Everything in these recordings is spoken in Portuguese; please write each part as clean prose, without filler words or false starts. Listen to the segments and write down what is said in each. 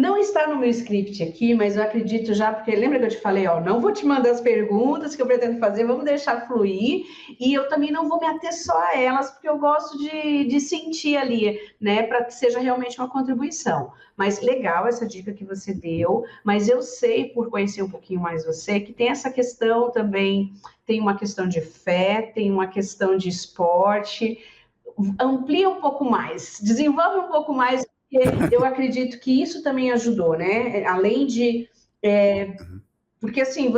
Não está no meu script aqui, mas eu acredito já, porque lembra que eu te falei, ó, não vou te mandar as perguntas que eu pretendo fazer, vamos deixar fluir, e eu também não vou me ater só a elas, porque eu gosto de sentir ali, né, para que seja realmente uma contribuição. Mas legal essa dica que você deu, mas eu sei, por conhecer um pouquinho mais você, que tem essa questão também, tem uma questão de fé, tem uma questão de esporte. Amplia um pouco mais, desenvolve um pouco mais, porque eu acredito que isso também ajudou, né? Além de... porque assim,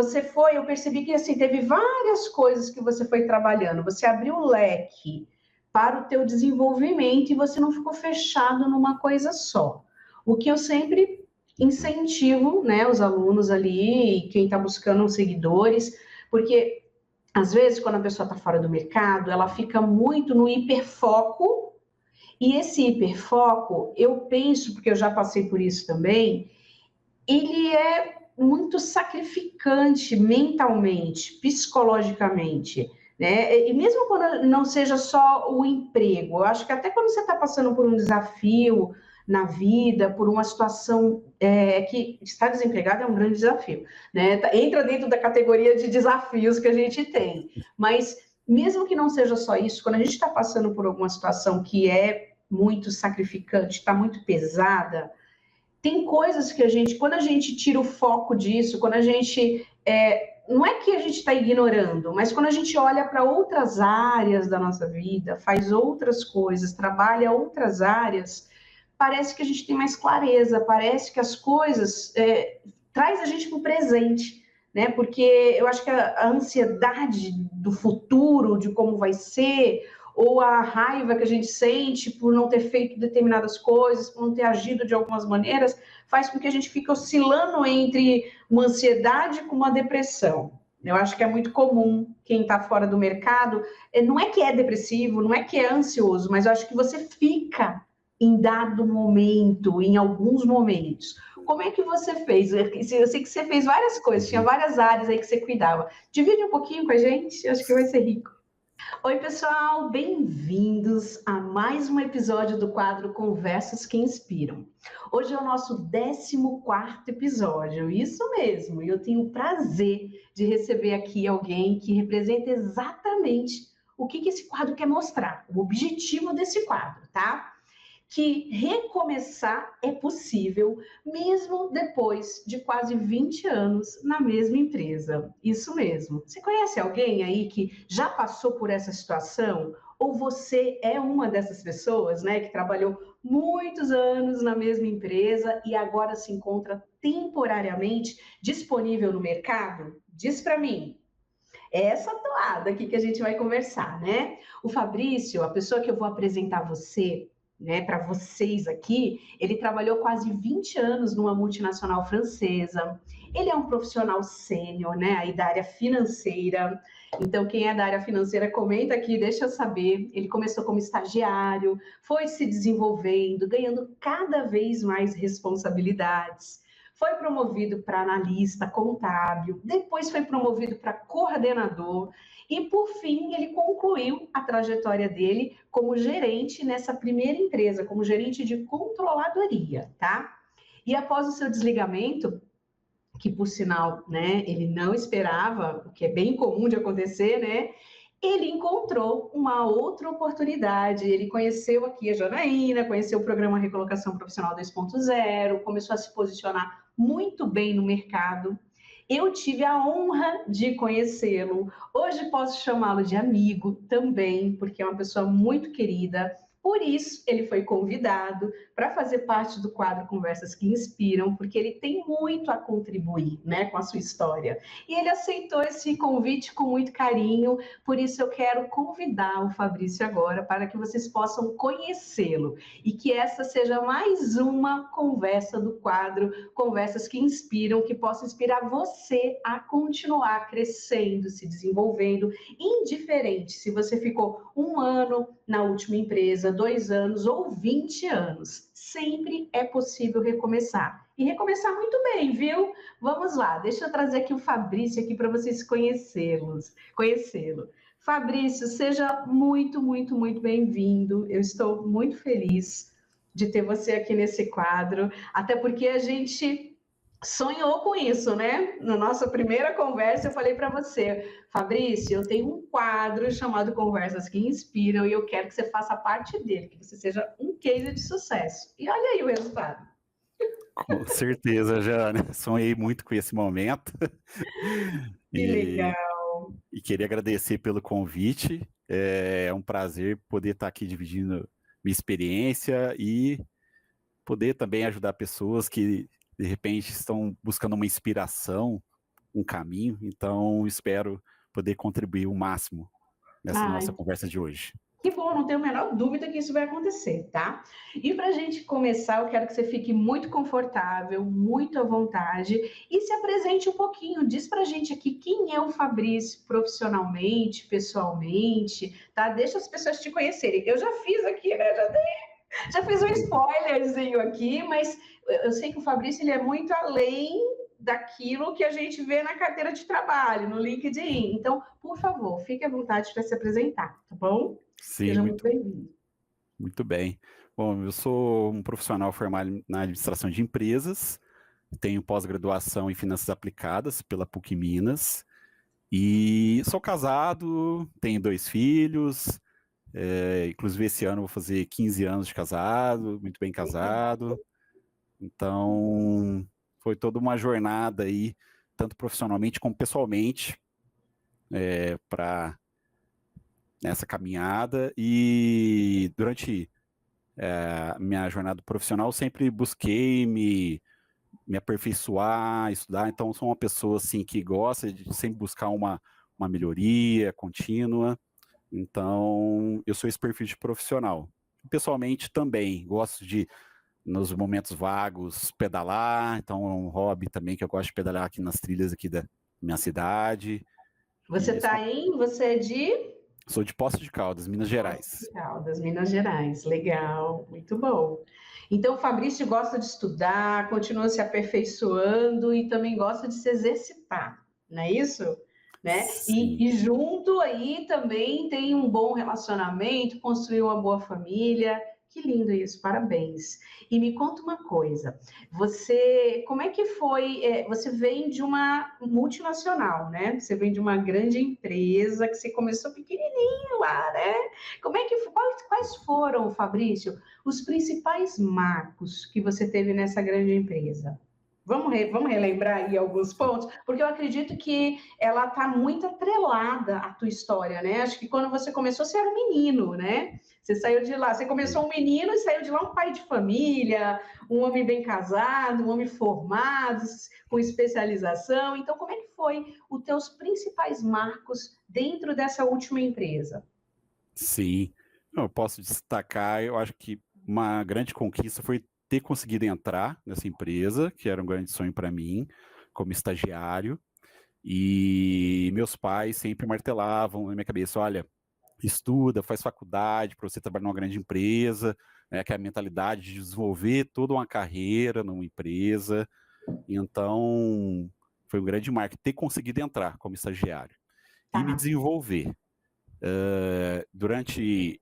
eu percebi que assim, teve várias coisas que você foi trabalhando, você abriu o leque para o teu desenvolvimento e você não ficou fechado numa coisa só. O que eu sempre incentivo, né, os alunos ali, e quem está buscando seguidores, porque às vezes, quando a pessoa está fora do mercado, ela fica muito no hiperfoco, e esse hiperfoco, eu penso, porque eu já passei por isso também, ele é muito sacrificante mentalmente, psicologicamente, né? E mesmo quando não seja só o emprego, eu acho que até quando você está passando por um desafio na vida, por uma situação que estar desempregado é um grande desafio, né? Entra dentro da categoria de desafios que a gente tem, mas mesmo que não seja só isso, quando a gente está passando por alguma situação que é muito sacrificante, está muito pesada, tem coisas que quando a gente tira o foco disso, quando a gente, não é que a gente está ignorando, mas quando a gente olha para outras áreas da nossa vida, faz outras coisas, trabalha outras áreas, parece que a gente tem mais clareza, parece que as coisas traz a gente para o presente, né? Porque eu acho que a ansiedade do futuro, de como vai ser, ou a raiva que a gente sente por não ter feito determinadas coisas, por não ter agido de algumas maneiras, faz com que a gente fique oscilando entre uma ansiedade com uma depressão. Eu acho que é muito comum quem está fora do mercado, não é que é depressivo, não é que é ansioso, mas eu acho que você fica em dado momento, em alguns momentos. Como é que você fez? Eu sei que você fez várias coisas, tinha várias áreas aí que você cuidava. Divide um pouquinho com a gente, acho que vai ser rico. Oi, pessoal, bem-vindos a mais um episódio do quadro Conversas que Inspiram. Hoje é o nosso 14º episódio, isso mesmo, e eu tenho o prazer de receber aqui alguém que representa exatamente o que esse quadro quer mostrar, o objetivo desse quadro, tá? Que recomeçar é possível mesmo depois de quase 20 anos na mesma empresa. Isso mesmo. Você conhece alguém aí que já passou por essa situação? Ou você é uma dessas pessoas, né, que trabalhou muitos anos na mesma empresa e agora se encontra temporariamente disponível no mercado? Diz para mim. É essa toada aqui que a gente vai conversar, né? O Fabrício, a pessoa que eu vou apresentar você, né, para vocês aqui, ele trabalhou quase 20 anos numa multinacional francesa. Ele é um profissional sênior, né, aí da área financeira. Então, quem é da área financeira, comenta aqui, deixa eu saber. Ele começou como estagiário, foi se desenvolvendo, ganhando cada vez mais responsabilidades. Foi promovido para analista contábil, depois foi promovido para coordenador e, por fim, ele concluiu a trajetória dele como gerente nessa primeira empresa, como gerente de controladoria, tá? E após o seu desligamento, que por sinal, né, ele não esperava, o que é bem comum de acontecer, né? Ele encontrou uma outra oportunidade. Ele conheceu aqui a Janaína, conheceu o programa Recolocação Profissional 2.0, começou a se posicionar muito bem no mercado. Eu tive a honra de conhecê-lo. Hoje posso chamá-lo de amigo também, porque é uma pessoa muito querida. Por isso, ele foi convidado para fazer parte do quadro Conversas que Inspiram, porque ele tem muito a contribuir, né, com a sua história. E ele aceitou esse convite com muito carinho, por isso eu quero convidar o Fabrício agora para que vocês possam conhecê-lo e que essa seja mais uma conversa do quadro Conversas que Inspiram, que possa inspirar você a continuar crescendo, se desenvolvendo, indiferente se você ficou um ano na última empresa, 2 anos ou 20 anos. Sempre é possível recomeçar. E recomeçar muito bem, viu? Vamos lá, deixa eu trazer aqui o Fabrício aqui para vocês conhecê-lo. Fabrício, seja muito, muito, muito bem-vindo. Eu estou muito feliz de ter você aqui nesse quadro, até porque a gente sonhou com isso, né? Na nossa primeira conversa, eu falei para você, Fabrício, eu tenho um quadro chamado Conversas que Inspiram e eu quero que você faça parte dele, que você seja um case de sucesso. E olha aí o resultado. Com certeza, Jana. Sonhei muito com esse momento. Que E, legal. e queria agradecer pelo convite. É um prazer poder estar aqui dividindo minha experiência e poder também ajudar pessoas que, de repente, estão buscando uma inspiração, um caminho. Então, espero poder contribuir o máximo nessa nossa Ai, conversa de hoje. que bom, não tenho a menor dúvida que isso vai acontecer, tá? E para a gente começar, eu quero que você fique muito confortável, muito à vontade e se apresente um pouquinho. Diz para a gente aqui quem é o Fabrício profissionalmente, pessoalmente, tá? Deixa as pessoas te conhecerem. Eu já fiz aqui, né? Já fiz um spoilerzinho aqui, mas eu sei que o Fabrício ele é muito além daquilo que a gente vê na carteira de trabalho, no LinkedIn. Então, por favor, fique à vontade para se apresentar, tá bom? Sim, Seja muito bem-vindo. muito bem. Bom, eu sou um profissional formado na administração de empresas, tenho pós-graduação em finanças aplicadas pela PUC Minas e sou casado, tenho 2 filhos, inclusive esse ano vou fazer 15 anos de casado, muito bem casado. Então, foi toda uma jornada aí, tanto profissionalmente como pessoalmente, para nessa caminhada. E durante a minha jornada profissional, sempre busquei me aperfeiçoar, estudar. Então, sou uma pessoa assim que gosta de sempre buscar uma melhoria contínua. Então, eu sou esse perfil de profissional. Pessoalmente, também gosto de, nos momentos vagos, pedalar. Então, é um hobby também que eu gosto de pedalar aqui nas trilhas aqui da minha cidade. Você E está em, você é de sou de Poços de Caldas, Minas Poços de Gerais. Caldas, Minas Gerais. Legal, muito bom. Então, o Fabrício gosta de estudar, continua se aperfeiçoando e também gosta de se exercitar, não é isso? Né? Sim. E junto aí também tem um bom relacionamento, construiu uma boa família. Que lindo isso, parabéns. E me conta uma coisa, você, como é que foi? Você vem de uma multinacional, né? Você vem de uma grande empresa que você começou pequenininho lá, né? Como é que quais foram, Fabrício, os principais marcos que você teve nessa grande empresa? Vamos relembrar aí alguns pontos, porque eu acredito que ela está muito atrelada à tua história, né? Acho que quando você começou, você era um menino, né? Você saiu de lá, você começou um menino e saiu de lá um pai de família, um homem bem casado, um homem formado, com especialização. Então, como é que foi os teus principais marcos dentro dessa última empresa? Sim, eu posso destacar, eu acho que uma grande conquista foi ter conseguido entrar nessa empresa, que era um grande sonho para mim, como estagiário, e meus pais sempre martelavam na minha cabeça, olha, estuda, faz faculdade para você trabalhar numa grande empresa, né, que é a mentalidade de desenvolver toda uma carreira numa empresa. Então, foi um grande marco ter conseguido entrar como estagiário e me Tá. desenvolver. Durante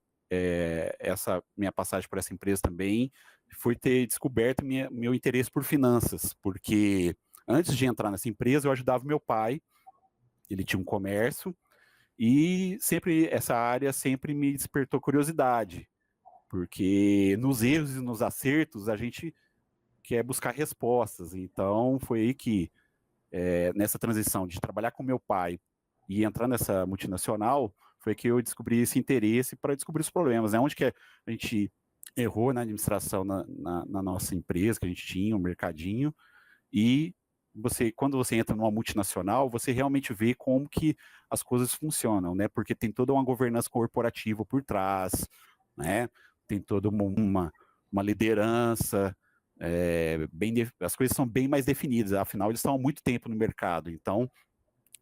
essa minha passagem por essa empresa também, foi ter descoberto meu interesse por finanças, porque antes de entrar nessa empresa, eu ajudava meu pai, ele tinha um comércio, e sempre essa área sempre me despertou curiosidade, porque nos erros e nos acertos a gente quer buscar respostas. Então foi aí que, nessa transição de trabalhar com meu pai e entrar nessa multinacional, foi que eu descobri esse interesse para descobrir os problemas, né? Onde que a gente errou na administração na nossa empresa, que a gente tinha, um mercadinho, e quando você entra numa multinacional, você realmente vê como que as coisas funcionam, né? Porque tem toda uma governança corporativa por trás, né? Tem toda uma liderança, as coisas são bem mais definidas, afinal eles estão há muito tempo no mercado, então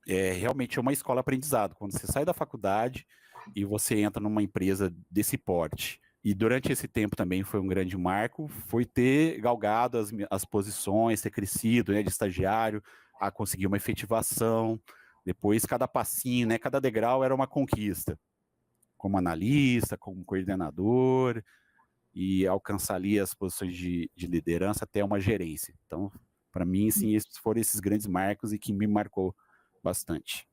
realmente é uma escola aprendizado. Quando você sai da faculdade e você entra numa empresa desse porte. E durante esse tempo também foi um grande marco, foi ter galgado as posições, ter crescido, né, de estagiário, a conseguir uma efetivação. Depois, cada passinho, né, cada degrau era uma conquista. Como analista, como coordenador. e alcançar ali as posições de liderança até uma gerência. Então, para mim, sim, esses foram esses grandes marcos e que me marcou bastante.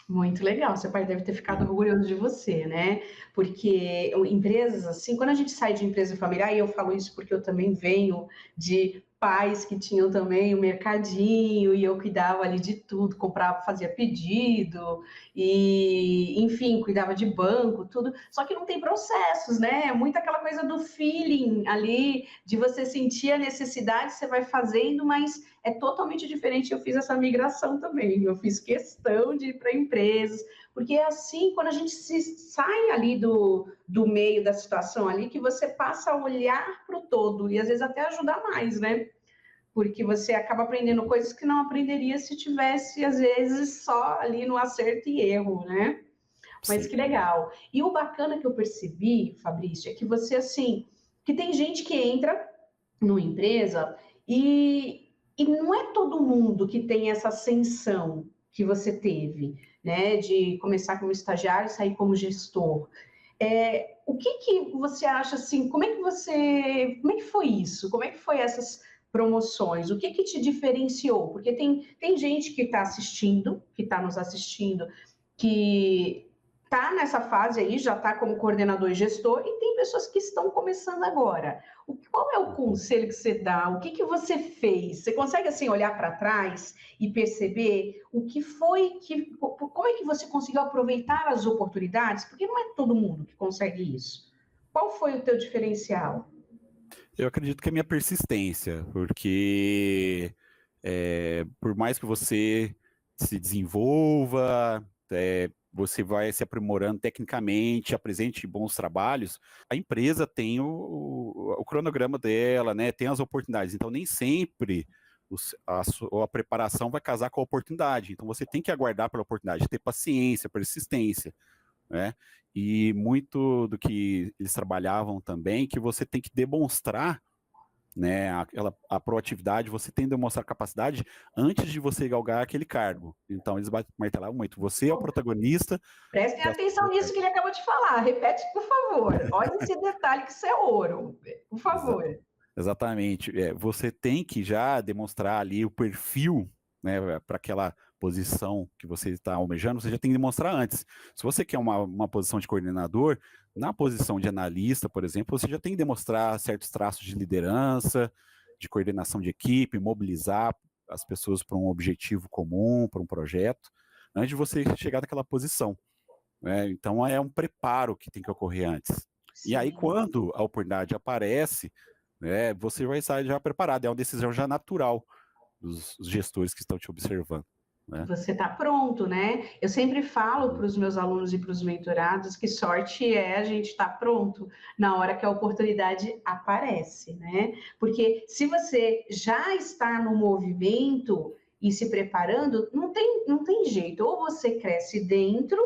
Muito legal, seu pai deve ter ficado orgulhoso de você, né? Porque empresas assim, quando a gente sai de empresa familiar, e eu falo isso porque eu também venho de pais que tinham também o mercadinho e eu cuidava ali de tudo, comprava, fazia pedido e, enfim, cuidava de banco, tudo. Só que não tem processos, né? É muito aquela coisa do feeling ali, de você sentir a necessidade, você vai fazendo, mas é totalmente diferente. Eu fiz essa migração também, eu fiz questão de ir para empresas, porque é assim, quando a gente se sai ali do meio da situação ali, que você passa a olhar para o todo, e às vezes até ajudar mais, né? Porque você acaba aprendendo coisas que não aprenderia se tivesse, às vezes, só ali no acerto e erro, né? Mas Sim. que legal. E o bacana que eu percebi, Fabrício, é que você, assim, que tem gente que entra numa empresa e não é todo mundo que tem essa ascensão que você teve, né? De começar como estagiário e sair como gestor. O que que você acha assim? Como é que foi isso? Como é que foi essas promoções? O que que te diferenciou? Porque tem gente que está assistindo, que está nos assistindo, que está nessa fase aí, já está como coordenador e gestor, e tem pessoas que estão começando agora. Qual é o conselho que você dá? O que que você fez? Você consegue assim olhar para trás e perceber o que foi que, como é que você conseguiu aproveitar as oportunidades? Porque não é todo mundo que consegue isso. Qual foi o teu diferencial? Eu acredito que é a minha persistência, porque por mais que você se desenvolva, você vai se aprimorando tecnicamente, apresente bons trabalhos, a empresa tem o cronograma dela, né? Tem as oportunidades. Então, nem sempre a preparação vai casar com a oportunidade. Então, você tem que aguardar pela oportunidade, ter paciência, persistência, né? E muito do que eles trabalhavam também, que você tem que demonstrar, né, a proatividade, você tem que demonstrar capacidade antes de você galgar aquele cargo. Então, eles martelavam muito, você é o protagonista. Prestem atenção nisso que ele acabou de falar. Repete, por favor. Olha esse detalhe que isso é ouro. Por Exa favor. Exatamente. Você tem que já demonstrar ali o perfil, né, para aquela posição que você está almejando, você já tem que demonstrar antes. Se você quer uma posição de coordenador, na posição de analista, por exemplo, você já tem que demonstrar certos traços de liderança, de coordenação de equipe, mobilizar as pessoas para um objetivo comum, para um projeto, antes de você chegar naquela posição, né? Então é um preparo que tem que ocorrer antes. E aí, Sim. quando a oportunidade aparece, né, você vai sair já preparado, é uma decisão já natural dos gestores que estão te observando, né? Você está pronto, né? Eu sempre falo para os meus alunos e para os mentorados que sorte é a gente estar pronto na hora que a oportunidade aparece, né? Porque se você já está no movimento e se preparando, não tem jeito. Ou você cresce dentro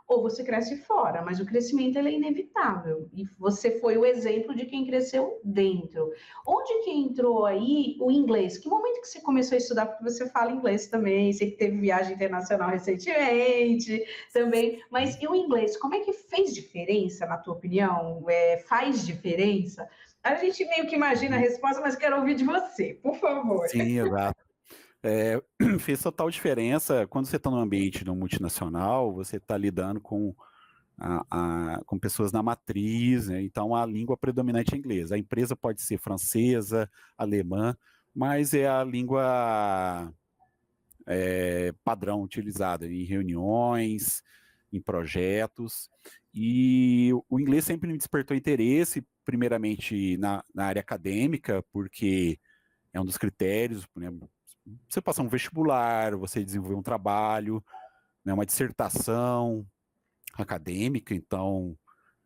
ou você cresce fora, mas o crescimento ele é inevitável. E você foi o exemplo de quem cresceu dentro. Onde que entrou aí o inglês? Que momento que você começou a estudar? Porque você fala inglês também, sei que teve viagem internacional recentemente também. Mas e o inglês? Como é que fez diferença, na tua opinião? Faz diferença? A gente meio que imagina a resposta, mas quero ouvir de você, por favor. Sim, exato. Fez total diferença quando você está no ambiente de um multinacional, você está lidando com pessoas na matriz, né? Então a língua predominante é inglês. A empresa pode ser francesa, alemã, mas é a língua padrão utilizada em reuniões, em projetos. E o inglês sempre me despertou interesse, primeiramente na área acadêmica, porque é um dos critérios, né? Você passar um vestibular, você desenvolver um trabalho, né, uma dissertação acadêmica, então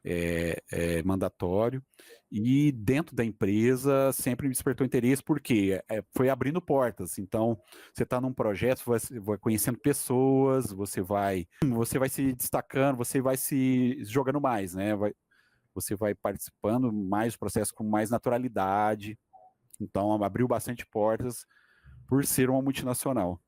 é mandatório. E dentro da empresa sempre me despertou interesse, porque foi abrindo portas. Então, você está num projeto, você vai conhecendo pessoas, você vai se destacando, você vai se jogando mais, né? Você vai participando mais do processo com mais naturalidade. Então, abriu bastante portas por ser uma multinacional.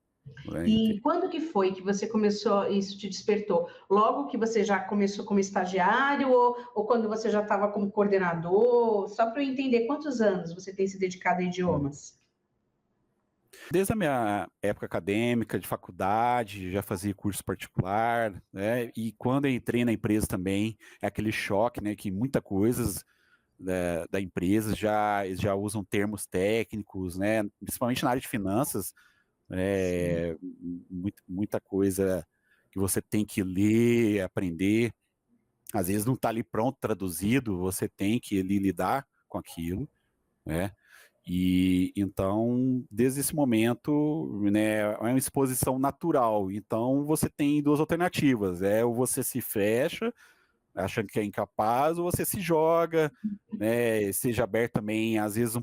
Né? E quando que foi que você começou, isso te despertou? Logo que você já começou como estagiário ou quando você já estava como coordenador? Só para eu entender quantos anos você tem se dedicado a idiomas. Desde a minha época acadêmica, de faculdade, já fazia curso particular, né? E quando eu entrei na empresa também, é aquele choque, né? Que muita coisas da empresa já usam termos técnicos, né? Principalmente na área de finanças, muita coisa que você tem que ler, aprender. Às vezes não está ali pronto, traduzido, você tem que ali lidar com aquilo, né? E então, desde esse momento, né, é uma exposição natural. Então, você tem duas alternativas: ou você se fecha, achando que é incapaz, ou você se joga, né, seja aberto também, às vezes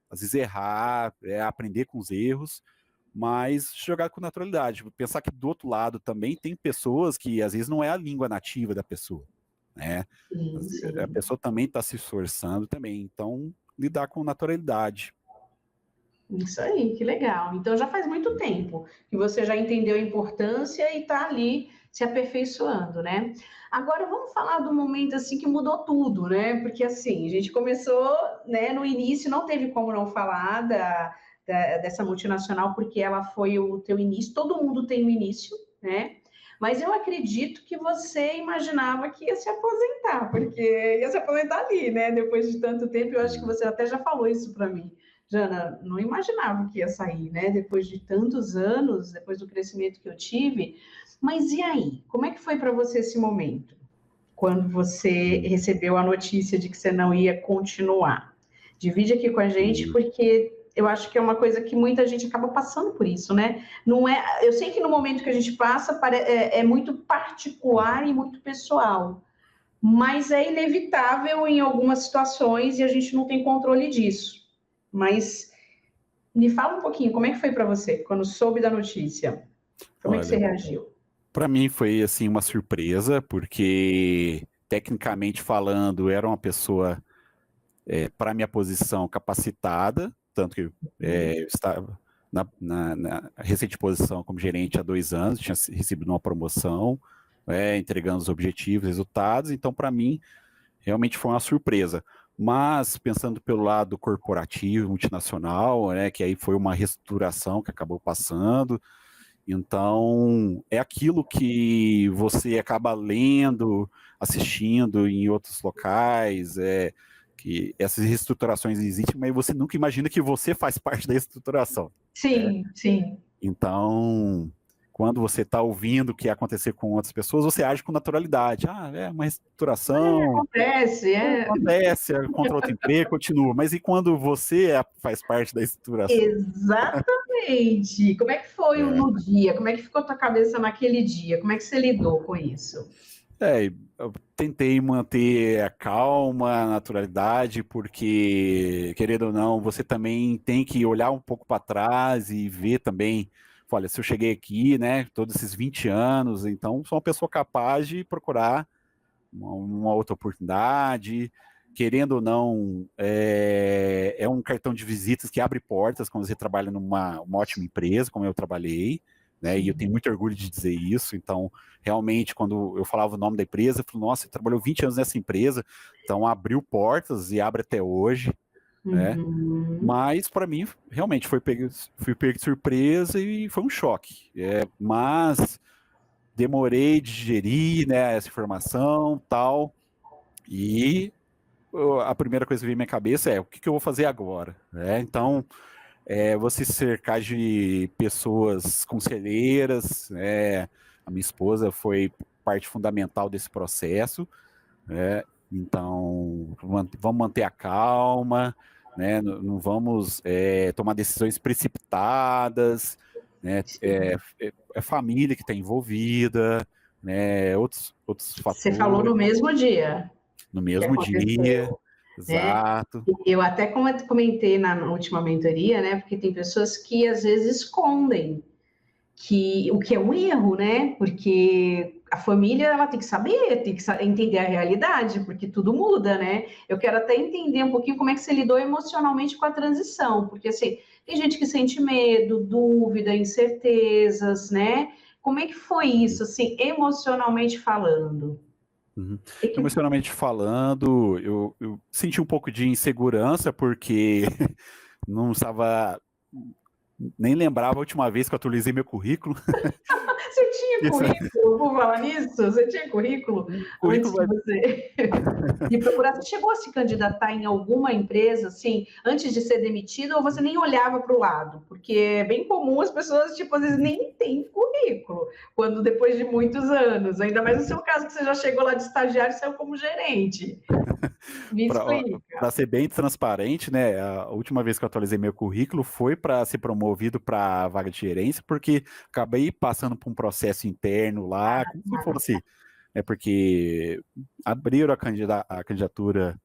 às vezes errar, aprender com os erros, mas jogar com naturalidade. Pensar que do outro lado também tem pessoas que às vezes não é a língua nativa da pessoa, né? Sim, A sim. pessoa também está se esforçando também, então lidar com naturalidade. Isso aí, que legal. Então já faz muito tempo que você já entendeu a importância e está ali se aperfeiçoando, né? Agora vamos falar do momento assim que mudou tudo, né? Porque assim, a gente começou, né, no início, não teve como não falar dessa multinacional, porque ela foi o teu início, todo mundo tem um início, né? Mas eu acredito que você imaginava que ia se aposentar, porque ia se aposentar ali, né? Depois de tanto tempo, eu acho que você até já falou isso para mim. Jana, não imaginava que ia sair, né? Depois de tantos anos, depois do crescimento que eu tive. Mas e aí? Como é que foi para você esse momento? Quando você recebeu a notícia de que você não ia continuar? Divide aqui com a gente, porque eu acho que é uma coisa que muita gente acaba passando por isso, né? Não é, eu sei que no momento que a gente passa é muito particular e muito pessoal, mas é inevitável em algumas situações e a gente não tem controle disso. Mas me fala um pouquinho, como é que foi para você quando soube da notícia? Como é que você Olha, reagiu? para mim foi assim uma surpresa, porque tecnicamente falando, era uma pessoa para minha posição capacitada, tanto que eu estava na recente posição como gerente há 2 anos, tinha recebido uma promoção, entregando os objetivos, resultados, então para mim realmente foi uma surpresa. Mas pensando pelo lado corporativo, multinacional, que aí foi uma reestruturação que acabou passando, então é aquilo que você acaba lendo, assistindo em outros locais, que essas reestruturações existem, mas você nunca imagina que você faz parte da reestruturação. Sim, sim. Então, quando você está ouvindo o que ia acontecer com outras pessoas, você age com naturalidade. É uma reestruturação, Acontece, acontece, contra outro emprego, continua. Mas e quando você faz parte da reestruturação? exatamente. Como é que foi É, no dia? Como é que ficou a tua cabeça naquele dia? Como é que você lidou com isso? eu tentei manter a calma, a naturalidade, porque, querendo ou não, você também tem que olhar um pouco para trás e ver também, olha, se eu cheguei aqui, né, todos esses 20 anos, então sou uma pessoa capaz de procurar uma outra oportunidade, querendo ou não, é um cartão de visitas que abre portas quando você trabalha numa uma ótima empresa, como eu trabalhei, né? E eu tenho muito orgulho de dizer isso. Então, realmente, quando eu falava o nome da empresa, eu falei, nossa, você trabalhou 20 anos nessa empresa, então abriu portas e abre até hoje, né? Uhum. Mas para mim, realmente, fui pego de surpresa e foi um choque. Mas demorei de digerir, né, essa informação, tal, e a primeira coisa que veio na minha cabeça é o que eu vou fazer agora, né? Então, você se cercar de pessoas conselheiras, né? A minha esposa foi parte fundamental desse processo, né? Então, vamos manter a calma, né? Não vamos tomar decisões precipitadas, né? É família que está envolvida, né? Outros Você falou no fatores, mesmo dia no que mesmo dia, aconteceu, né? exato. Eu até comentei na última mentoria, né? Porque tem pessoas que às vezes escondem que o que é um erro, né? Porque a família, ela tem que saber, tem que entender a realidade, porque tudo muda, né? Eu quero até entender um pouquinho como é que você lidou emocionalmente com a transição, porque, assim, tem gente que sente medo, dúvida, incertezas, né? Como é que foi isso, assim, emocionalmente falando? Uhum. Emocionalmente falando, eu senti um pouco de insegurança, porque não estava... Nem lembrava a última vez que eu atualizei meu currículo. Você tinha Isso. currículo, vou falar nisso? Você tinha currículo antes de você de procurar? Você chegou a se candidatar em alguma empresa, assim, antes de ser demitido, ou você nem olhava para o lado? Porque é bem comum as pessoas, tipo, às vezes nem têm currículo, quando depois de muitos anos, ainda mais no seu caso, que você já chegou lá de estagiário e saiu como gerente. Me Para explica. ser bem transparente, né? A última vez que eu atualizei meu currículo foi para ser promovido para vaga de gerência, porque acabei passando por um processo interno lá, como se fosse, é porque abriram a candidatura,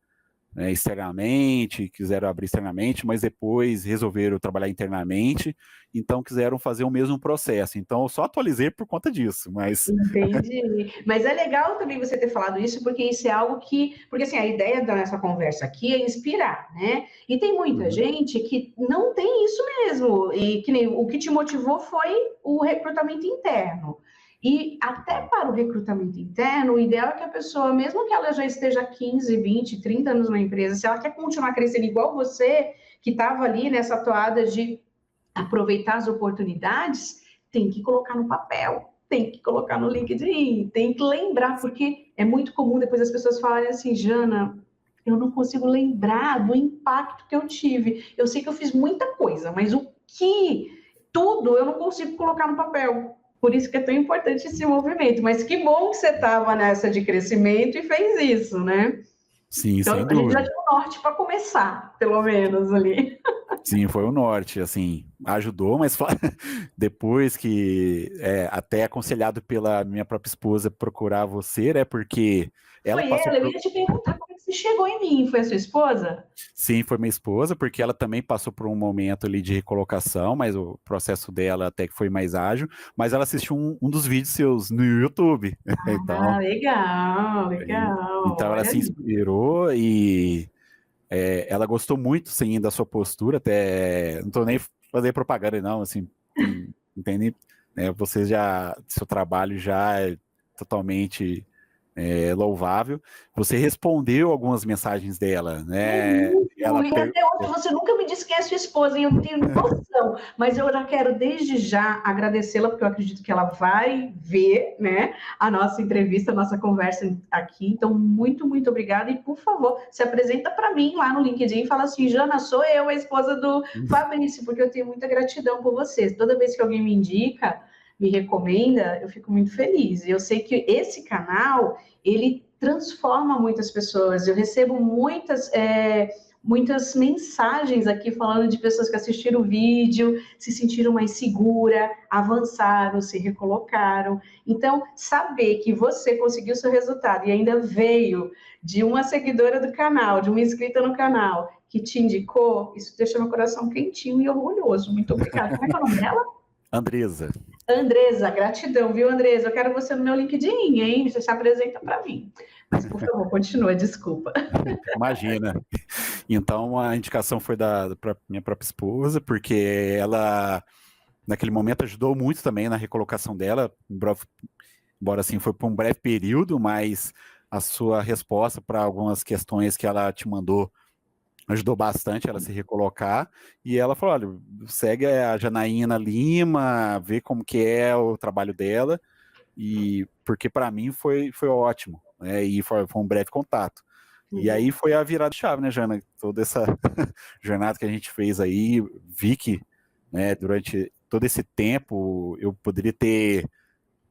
né, externamente, quiseram abrir externamente, mas depois resolveram trabalhar internamente, então quiseram fazer o mesmo processo. Então eu só atualizei por conta disso, mas... Entendi. Mas é legal também você ter falado isso, porque isso é algo que. Porque assim, a ideia da nossa conversa aqui é inspirar, né? E tem muita Uhum. gente que não tem isso mesmo. E que nem o que te motivou foi o recrutamento interno. E até para o recrutamento interno, o ideal é que a pessoa, mesmo que ela já esteja 15, 20, 30 anos na empresa, se ela quer continuar crescendo igual você, que estava ali nessa toada de aproveitar as oportunidades, tem que colocar no papel, tem que colocar no LinkedIn, tem que lembrar, porque é muito comum depois as pessoas falarem assim, Jana, eu não consigo lembrar do impacto que eu tive. Eu sei que eu fiz muita coisa, mas o que? Tudo eu não consigo colocar no papel. Por isso que é tão importante esse movimento. Mas que bom que você estava nessa de crescimento e fez isso, né? Sim, sem Então, a gente já dúvida. tinha um norte para começar, pelo menos ali. Sim, foi o norte, assim, ajudou, mas depois que, até aconselhado pela minha própria esposa procurar você, né, porque ela Foi passou ela, eu por... ia te perguntar como é que você chegou em mim. Foi a sua esposa? Sim, foi minha esposa, porque ela também passou por um momento ali de recolocação, mas o processo dela até que foi mais ágil, mas ela assistiu um dos vídeos seus no YouTube, então, Ah, legal, legal. então ela Olha se aí. inspirou e ela gostou muito, sim, da sua postura, até não tô nem fazendo propaganda, não, assim, entende? Você já, seu trabalho já é totalmente louvável. Você respondeu algumas mensagens dela, É né? isso. E até hoje você nunca me disse quem é sua esposa, e eu não tenho noção. Mas eu já quero desde já agradecê-la, porque eu acredito que ela vai ver, né, a nossa entrevista, a nossa conversa aqui. Então, muito, muito obrigada. E, por favor, se apresenta para mim lá no LinkedIn e fala assim, Jana, sou eu, a esposa do Fabrício, porque eu tenho muita gratidão por vocês. Toda vez que alguém me indica, me recomenda, eu fico muito feliz. E eu sei que esse canal, ele transforma muitas pessoas. Eu recebo muitas mensagens aqui falando de pessoas que assistiram o vídeo, se sentiram mais segura, avançaram, se recolocaram. Então, saber que você conseguiu seu resultado e ainda veio de uma seguidora do canal, de uma inscrita no canal, que te indicou, isso deixa meu coração quentinho e orgulhoso. Muito obrigada. Como é que é o nome dela? Andresa. Andresa, gratidão, viu, Andresa? Eu quero você no meu LinkedIn, hein? Você se apresenta para mim. Mas, por favor, continua, desculpa. Imagina. Então a indicação foi da minha própria esposa, porque ela naquele momento ajudou muito também na recolocação dela, embora assim foi por um breve período, mas a sua resposta para algumas questões que ela te mandou ajudou bastante ela a se recolocar, e ela falou, olha, segue a Janaína Lima, vê como que é o trabalho dela, e porque para mim foi ótimo, né? E foi um breve contato. E aí foi a virada de chave, né, Jana? Toda essa jornada que a gente fez aí, vi que, né, durante todo esse tempo eu poderia ter,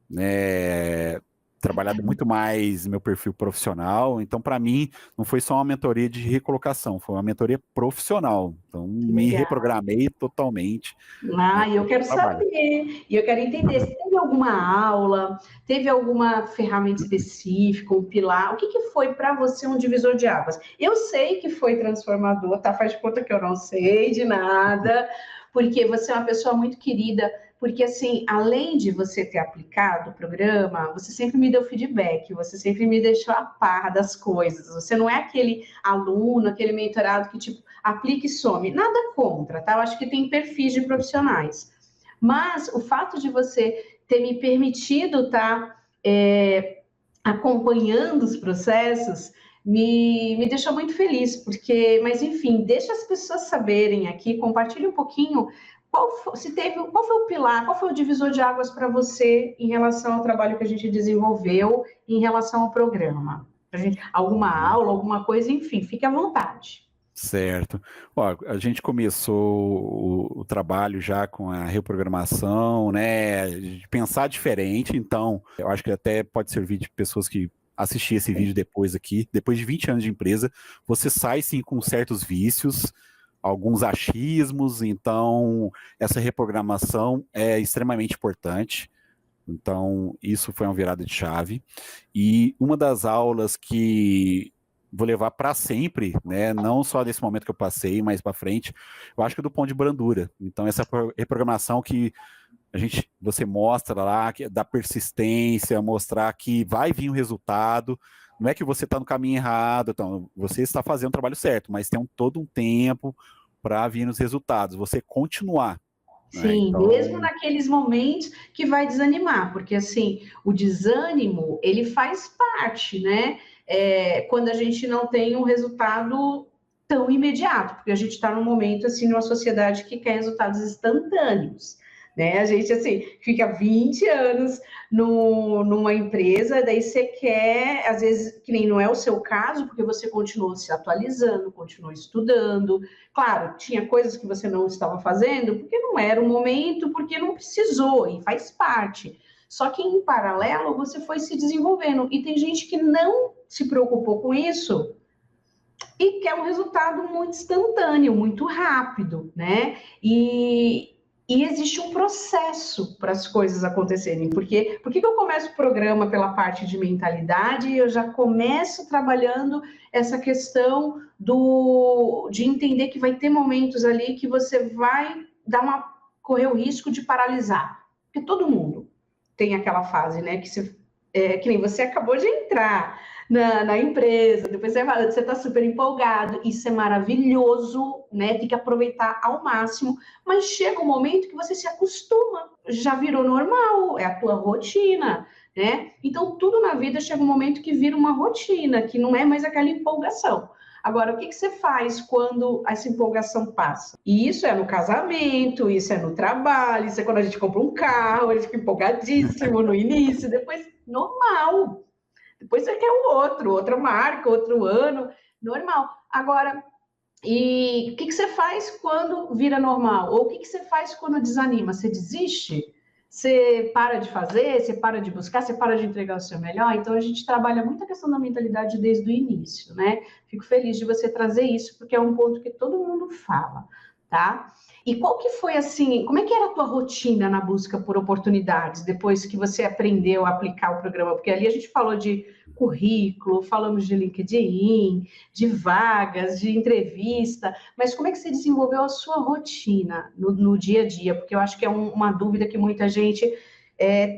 né, trabalhado muito mais meu perfil profissional. Então, para mim, não foi só uma mentoria de recolocação, foi uma mentoria profissional. Então, me Legal. reprogramei totalmente, né, Ah, e eu para o quero trabalho. saber, e eu quero entender se teve alguma aula, teve alguma ferramenta específica, um pilar, o que que foi para você um divisor de águas? Eu sei que foi transformador, tá? Faz de conta que eu não sei de nada, porque você é uma pessoa muito querida porque assim, além de você ter aplicado o programa, você sempre me deu feedback, você sempre me deixou a par das coisas. Você não é aquele aluno, aquele mentorado que tipo aplica e some. Nada contra, tá? Eu acho que tem perfis de profissionais. Mas o fato de você ter me permitido estar acompanhando os processos me deixou muito feliz, porque, mas enfim, deixa as pessoas saberem aqui, compartilhe um pouquinho qual foi o pilar, qual foi o divisor de águas para você em relação ao trabalho que a gente desenvolveu, em relação ao programa. Alguma aula, alguma coisa, enfim, fique à vontade. Certo. Ó, a gente começou o trabalho já com a reprogramação, né? De pensar diferente, então eu acho que até pode servir de pessoas que assistir esse vídeo depois aqui, depois de 20 anos de empresa, você sai sim com certos vícios, alguns achismos, então essa reprogramação é extremamente importante. Então, isso foi uma virada de chave. E uma das aulas que vou levar para sempre, né? Não só nesse momento que eu passei, mas para frente, eu acho que é do ponto de brandura. Então, essa reprogramação que você mostra lá, que da persistência, mostrar que vai vir o resultado. Não é que você está no caminho errado, então, você está fazendo o trabalho certo, mas tem todo um tempo para vir os resultados. Você continuar. Né? Sim, Então, mesmo naqueles momentos que vai desanimar, porque assim, o desânimo, ele faz parte, né? Quando a gente não tem um resultado tão imediato, porque a gente está num momento, assim, numa sociedade que quer resultados instantâneos, né? A gente, assim, fica 20 anos numa empresa, daí você quer, às vezes, que nem não é o seu caso, porque você continuou se atualizando, continuou estudando. Claro, tinha coisas que você não estava fazendo, porque não era o momento, porque não precisou, e faz parte. Só que, em paralelo, você foi se desenvolvendo. E tem gente que não se preocupou com isso e quer um resultado muito instantâneo, muito rápido, né? E existe um processo para as coisas acontecerem. Porque por que eu começo o programa pela parte de mentalidade e eu já começo trabalhando essa questão de entender que vai ter momentos ali que você vai correr o risco de paralisar. Porque todo mundo tem aquela fase, né? Que nem você acabou de entrar na empresa, depois você está super empolgado, isso é maravilhoso, né? Tem que aproveitar ao máximo, mas chega um momento que você se acostuma, já virou normal, é a tua rotina, né? Então, tudo na vida chega um momento que vira uma rotina, que não é mais aquela empolgação. Agora, o que você faz quando essa empolgação passa? E isso é no casamento, isso é no trabalho, isso é quando a gente compra um carro, a gente fica empolgadíssimo no início, depois normal. Depois você quer outra marca, outro ano, normal. Agora, e o que você faz quando vira normal? Ou o que você faz quando desanima? Você desiste? Você para de fazer? Você para de buscar? Você para de entregar o seu melhor? Então, a gente trabalha muito a questão da mentalidade desde o início, né? Fico feliz de você trazer isso, porque é um ponto que todo mundo fala, tá? E qual que foi, assim, como é que era a tua rotina na busca por oportunidades, depois que você aprendeu a aplicar o programa? Porque ali a gente falou de currículo, falamos de LinkedIn, de vagas, de entrevista, mas como é que você desenvolveu a sua rotina no dia a dia? Porque eu acho que é uma dúvida que muita gente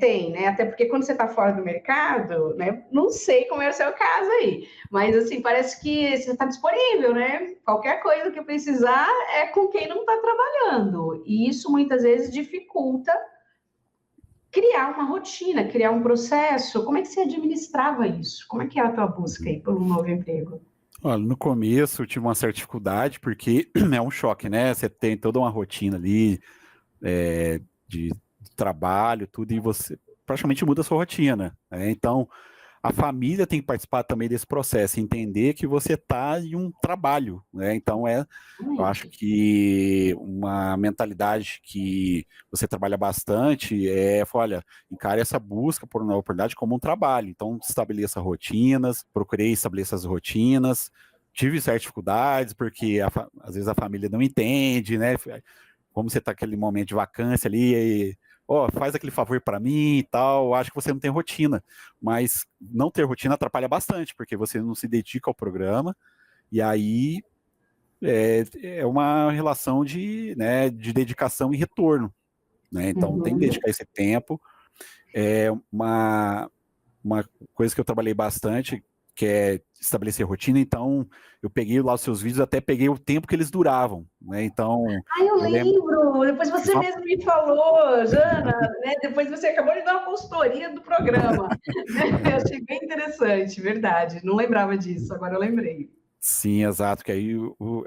tem, né? Até porque quando você está fora do mercado, né? Não sei como é o seu caso aí, mas assim, parece que você está disponível, né? Qualquer coisa que precisar é com quem não está trabalhando. E isso muitas vezes dificulta criar uma rotina, criar um processo. Como é que você administrava isso? Como é que era a tua busca aí por um novo emprego? olha, no começo eu tive uma certa dificuldade, porque é um choque, né? Você tem toda uma rotina ali de trabalho, tudo, e você praticamente muda a sua rotina, né? Então, a família tem que participar também desse processo, entender que você está em um trabalho, né? Então, eu acho que uma mentalidade que você trabalha bastante olha, encare essa busca por uma oportunidade como um trabalho. Então, estabeleça rotinas, procurei estabelecer as rotinas, tive certas dificuldades, porque às vezes a família não entende, né? Como você está aquele momento de vacância ali, faz aquele favor para mim e tal, acho que você não tem rotina, mas não ter rotina atrapalha bastante, porque você não se dedica ao programa, e aí é uma relação de dedicação e retorno. né? Então, tem que dedicar esse tempo. É uma coisa que eu trabalhei bastante, que é estabelecer rotina. Então, eu peguei lá os seus vídeos, até peguei o tempo que eles duravam, né? Então, eu lembro. Depois você mesmo me falou, Jana, né? Depois você acabou de dar uma consultoria do programa. Eu achei bem interessante, verdade. Não lembrava disso, agora eu lembrei. Sim, exato, que aí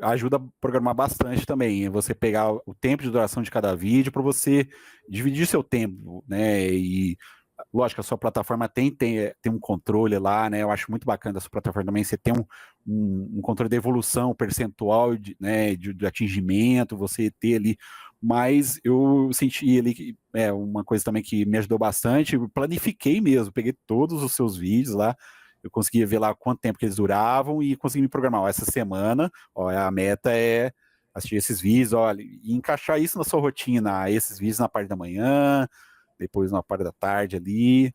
ajuda a programar bastante também, você pegar o tempo de duração de cada vídeo para você dividir seu tempo, né? E lógico, a sua plataforma tem um controle lá, né? Eu acho muito bacana da sua plataforma também, você tem um controle de evolução percentual, né, de atingimento, você ter ali, mas eu senti ali que uma coisa também que me ajudou bastante, eu planifiquei mesmo, peguei todos os seus vídeos lá, eu conseguia ver lá quanto tempo que eles duravam e consegui me programar. Ó, essa semana, ó, a meta é assistir esses vídeos, olha, e encaixar isso na sua rotina, esses vídeos na parte da manhã, depois na parte da tarde ali.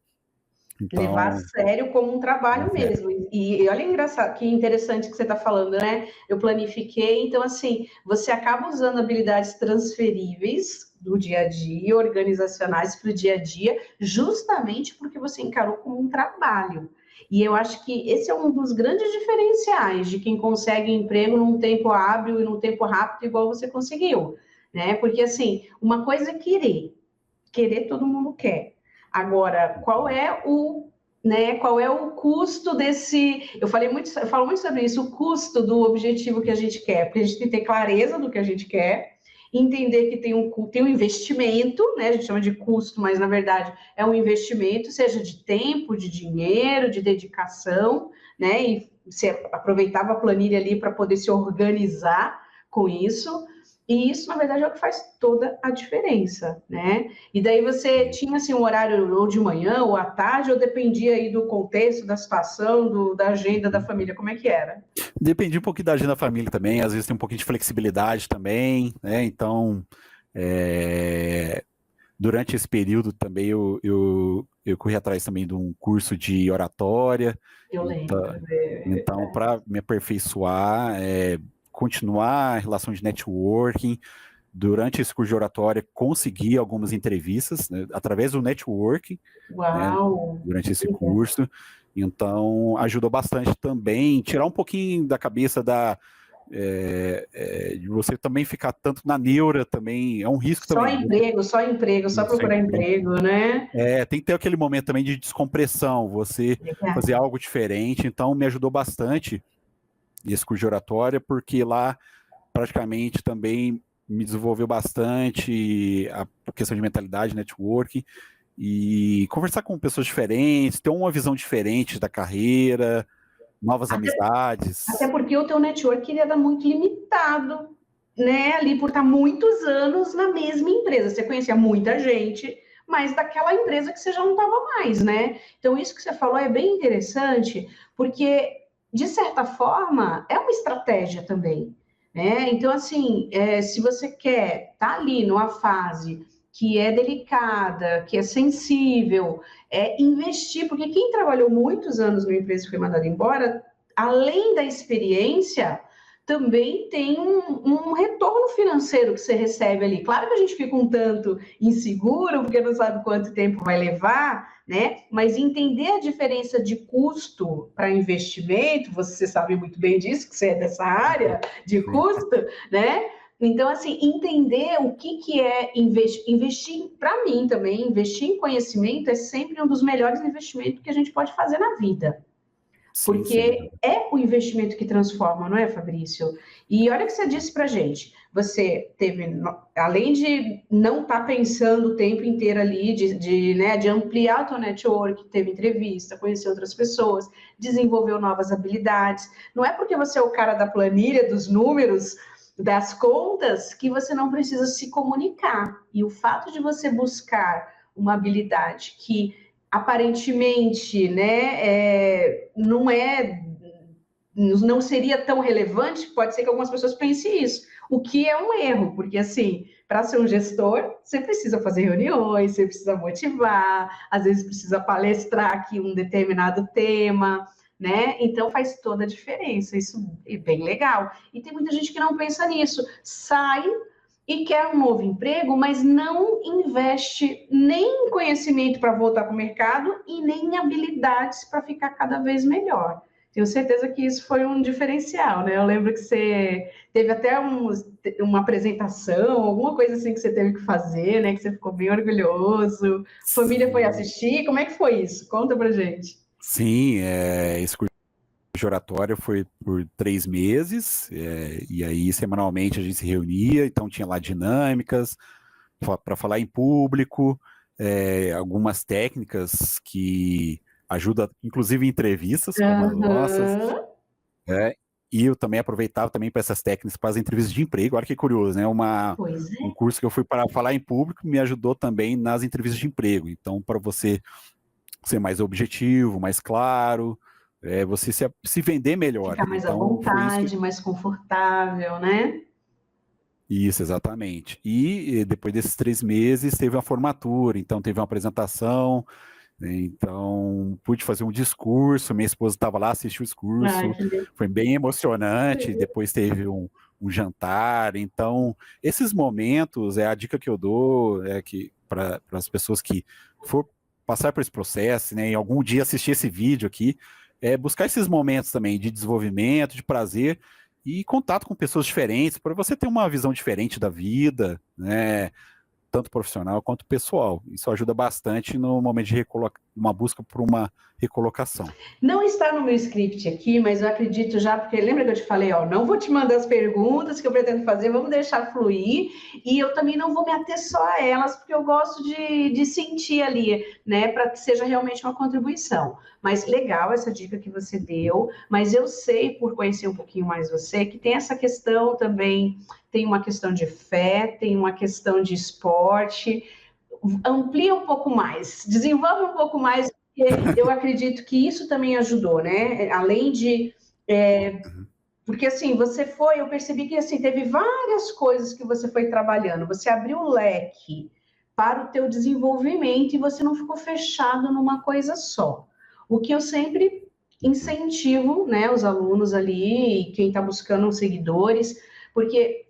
Então, levar a sério como um trabalho mesmo. E olha engraçado, que interessante que você está falando, né? Eu planifiquei, então assim, você acaba usando habilidades transferíveis do dia a dia, organizacionais para o dia a dia, justamente porque você encarou como um trabalho. E eu acho que esse é um dos grandes diferenciais de quem consegue emprego num tempo hábil e num tempo rápido, igual você conseguiu, né? Porque assim, uma coisa é querer todo mundo quer. Agora, qual é o custo desse? Eu falo muito sobre isso, o custo do objetivo que a gente quer, porque a gente tem que ter clareza do que a gente quer, entender que tem um investimento, né? A gente chama de custo, mas na verdade é um investimento, seja de tempo, de dinheiro, de dedicação, né? E você aproveitava a planilha ali para poder se organizar com isso. E isso, na verdade, é o que faz toda a diferença, né? E daí você tinha, assim, um horário ou de manhã ou à tarde, ou dependia aí do contexto, da situação, da agenda da família, como é que era? dependia um pouquinho da agenda da família também, às vezes tem um pouquinho de flexibilidade também, né? Então, durante esse período também eu corri atrás também de um curso de oratória. Eu Então, lembro. então para me aperfeiçoar, continuar a relação de networking, durante esse curso de oratória, consegui algumas entrevistas, né, através do networking, né, Uau! durante esse curso. Então, ajudou bastante também, tirar um pouquinho da cabeça de você também ficar tanto na neura também, é um risco também. Só procurar emprego, né? Tem que ter aquele momento também de descompressão, você Legal. fazer algo diferente, então me ajudou bastante esse curso de oratória, porque lá praticamente também me desenvolveu bastante a questão de mentalidade, networking, e conversar com pessoas diferentes, ter uma visão diferente da carreira, novas amizades. Até porque o teu network ele era muito limitado, né? Ali por estar muitos anos na mesma empresa. Você conhecia muita gente, mas daquela empresa que você já não estava mais, né? Então, isso que você falou é bem interessante, porque, de certa forma, é uma estratégia também, né? Então, assim, se você quer estar ali numa fase que é delicada, que é sensível, investir, porque quem trabalhou muitos anos numa empresa e foi mandado embora, além da experiência, também tem um retorno financeiro que você recebe ali. Claro que a gente fica um tanto inseguro, porque não sabe quanto tempo vai levar, né? Mas entender a diferença de custo para investimento, você sabe muito bem disso, que você é dessa área de custo, né? Então, assim, entender o que é investir, para mim também, investir em conhecimento é sempre um dos melhores investimentos que a gente pode fazer na vida. Porque é o investimento que transforma, não é, Fabrício? E olha o que você disse para gente. Você teve, além de não estar pensando o tempo inteiro ali, de ampliar o teu network, teve entrevista, conhecer outras pessoas, desenvolveu novas habilidades. Não é porque você é o cara da planilha, dos números, das contas, que você não precisa se comunicar. E o fato de você buscar uma habilidade que aparentemente, né, não seria tão relevante, pode ser que algumas pessoas pensem isso, o que é um erro, porque assim, para ser um gestor, você precisa fazer reuniões, você precisa motivar, às vezes precisa palestrar aqui um determinado tema, né? Então faz toda a diferença, isso é bem legal. E tem muita gente que não pensa nisso, sai e quer um novo emprego, mas não investe nem em conhecimento para voltar para o mercado e nem em habilidades para ficar cada vez melhor. Tenho certeza que isso foi um diferencial, né? Eu lembro que você teve até uma apresentação, alguma coisa assim que você teve que fazer, né? Que você ficou bem orgulhoso. A família foi Sim, assistir. Como é que foi isso? Conta pra gente. sim, esse curso de oratória foi por 3 meses, e aí semanalmente a gente se reunia, então tinha lá dinâmicas para falar em público, algumas técnicas que ajudam, inclusive em entrevistas como as nossas, Aham. né? E eu também aproveitava também para essas técnicas para as entrevistas de emprego. Olha que curioso, né? Pois Um é. curso que eu fui para falar em público me ajudou também nas entrevistas de emprego. Então, para você ser mais objetivo, mais claro, você se vender melhor. Ficar mais à Então, foi isso que. vontade, mais confortável, né? Isso, exatamente. E depois desses 3 meses teve a formatura, então teve uma apresentação, né? Então pude fazer um discurso, minha esposa estava lá, assistiu o Ai, discurso, que legal. foi bem emocionante, depois teve um jantar, então esses momentos, a dica que eu dou é que para as pessoas que for passar por esse processo, né, em algum dia assistir esse vídeo aqui, buscar esses momentos também de desenvolvimento, de prazer, e contato com pessoas diferentes, para você ter uma visão diferente da vida, né? Tanto profissional quanto pessoal. Isso ajuda bastante no momento de uma busca por uma recolocação. Não está no meu script aqui, mas eu acredito já, porque lembra que eu te falei, ó, não vou te mandar as perguntas que eu pretendo fazer, vamos deixar fluir, e eu também não vou me ater só a elas, porque eu gosto de sentir ali, né, para que seja realmente uma contribuição. Mas legal essa dica que você deu, mas eu sei, por conhecer um pouquinho mais você, que tem essa questão também, tem uma questão de fé, tem uma questão de esporte, amplia um pouco mais, desenvolve um pouco mais, porque eu acredito que isso também ajudou, né? Além de. Uhum. Porque assim, você foi, eu percebi que assim, teve várias coisas que você foi trabalhando, você abriu o leque para o teu desenvolvimento e você não ficou fechado numa coisa só. O que eu sempre incentivo, né, os alunos ali, quem está buscando seguidores, porque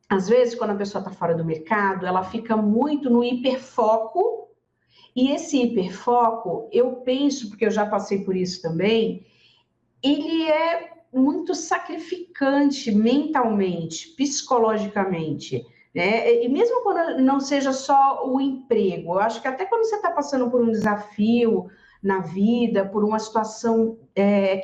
às vezes quando a pessoa está fora do mercado, ela fica muito no hiperfoco e esse hiperfoco, eu penso, porque eu já passei por isso também, ele é muito sacrificante mentalmente, psicologicamente, né? E mesmo quando não seja só o emprego, eu acho que até quando você está passando por um desafio na vida, por uma situação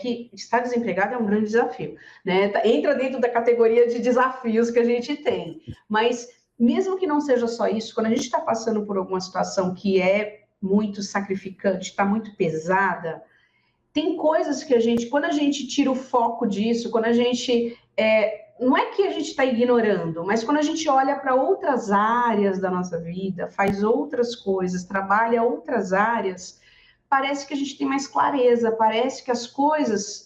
que estar desempregado é um grande desafio, né? Entra dentro da categoria de desafios que a gente tem, mas mesmo que não seja só isso, quando a gente está passando por alguma situação que é muito sacrificante, está muito pesada, tem coisas que a gente, quando a gente tira o foco disso, quando a gente. Não é que a gente está ignorando, mas quando a gente olha para outras áreas da nossa vida, faz outras coisas, trabalha outras áreas, parece que a gente tem mais clareza, parece que as coisas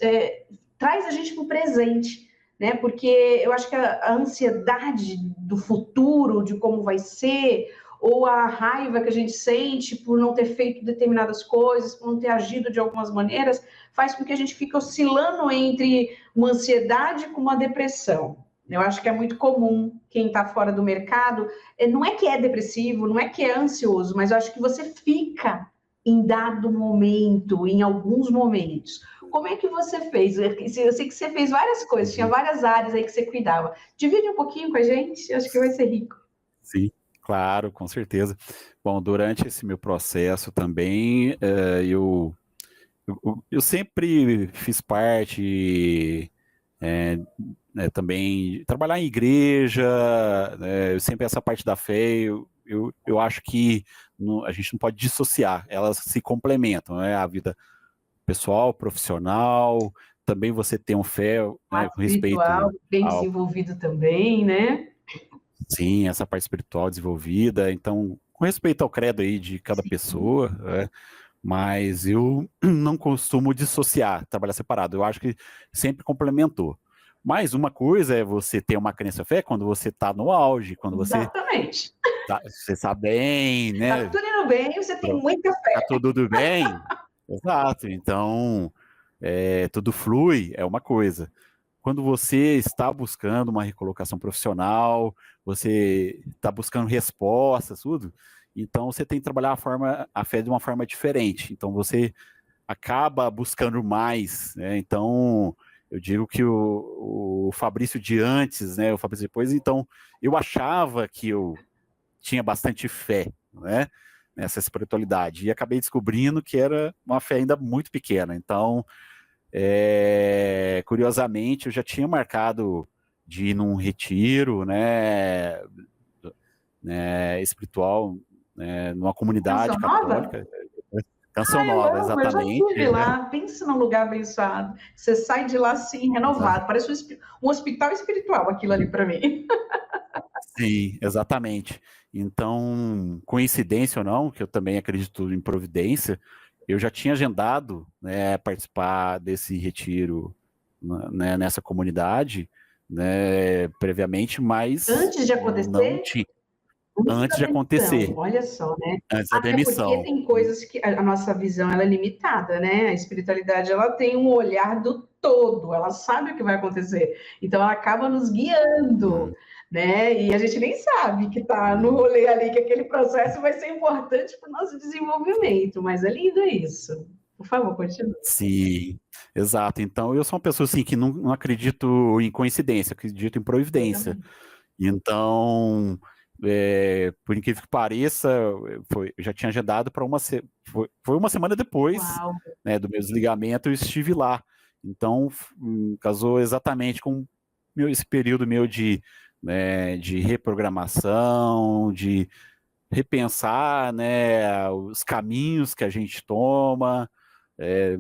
traz a gente para o presente, né? Porque eu acho que a ansiedade do futuro, de como vai ser, ou a raiva que a gente sente por não ter feito determinadas coisas, por não ter agido de algumas maneiras, faz com que a gente fique oscilando entre uma ansiedade com uma depressão. Eu acho que é muito comum quem está fora do mercado, não é que é depressivo, não é que é ansioso, mas eu acho que você fica em dado momento, em alguns momentos. Como é que você fez? Eu sei que você fez várias coisas, tinha Uhum. várias áreas aí que você cuidava. Divide um pouquinho com a gente, eu acho que vai ser rico. Sim, claro, com certeza. Bom, durante esse meu processo também, eu sempre fiz parte, também trabalhar em igreja, sempre essa parte da fé, eu acho que a gente não pode dissociar, elas se complementam, né? A vida pessoal, profissional, também você tem um fé, né, Lado com espiritual, respeito bem ao, desenvolvido também, né? sim, essa parte espiritual desenvolvida, então, com respeito ao credo aí de cada Sim. pessoa, né? Mas eu não costumo dissociar, trabalhar separado. Eu acho que sempre complementou. Mas uma coisa é você ter uma crença fé quando você está no auge, quando Exatamente. você está bem, Tá né? tudo indo bem, você tem muita Tá fé. tudo bem. Exato. Então, tudo flui, é uma coisa. quando você está buscando uma recolocação profissional, você está buscando respostas, tudo, então você tem que trabalhar a fé de uma forma diferente. Então você acaba buscando mais, né? Então eu digo que o Fabrício de antes, né? O Fabrício depois, então eu achava que eu tinha bastante fé, né? Nessa espiritualidade, e acabei descobrindo que era uma fé ainda muito pequena. Então, curiosamente, eu já tinha marcado de ir num retiro, né, espiritual, né, numa comunidade Canção Nova? católica. Canção Eu Nova, amo, eu já exatamente. estive lá. Pensa num lugar abençoado. Você sai de lá assim, renovado. Parece um hospital espiritual aquilo ali para mim. Sim, exatamente. Então, coincidência ou não, que eu também acredito em providência, eu já tinha agendado, né, participar desse retiro, né, nessa comunidade, né, previamente, mas Antes de não acontecer, tinha, antes antes da de demissão, acontecer, olha só, né? antes da Até porque demissão. tem coisas que a nossa visão ela é limitada, né? A espiritualidade ela tem um olhar do todo, ela sabe o que vai acontecer, então ela acaba nos guiando, né? E a gente nem sabe que está no rolê ali, que aquele processo vai ser importante para o nosso desenvolvimento, mas é lindo isso. Por favor, continue. Sim, exato. Então, eu sou uma pessoa assim que não acredito em coincidência, acredito em Eu providência. também. Então, por incrível que pareça, eu já tinha agendado para foi uma semana depois, Uau. né, do meu desligamento, eu estive lá. Então, casou exatamente com esse período meu de reprogramação, de repensar, né, os caminhos que a gente toma, é,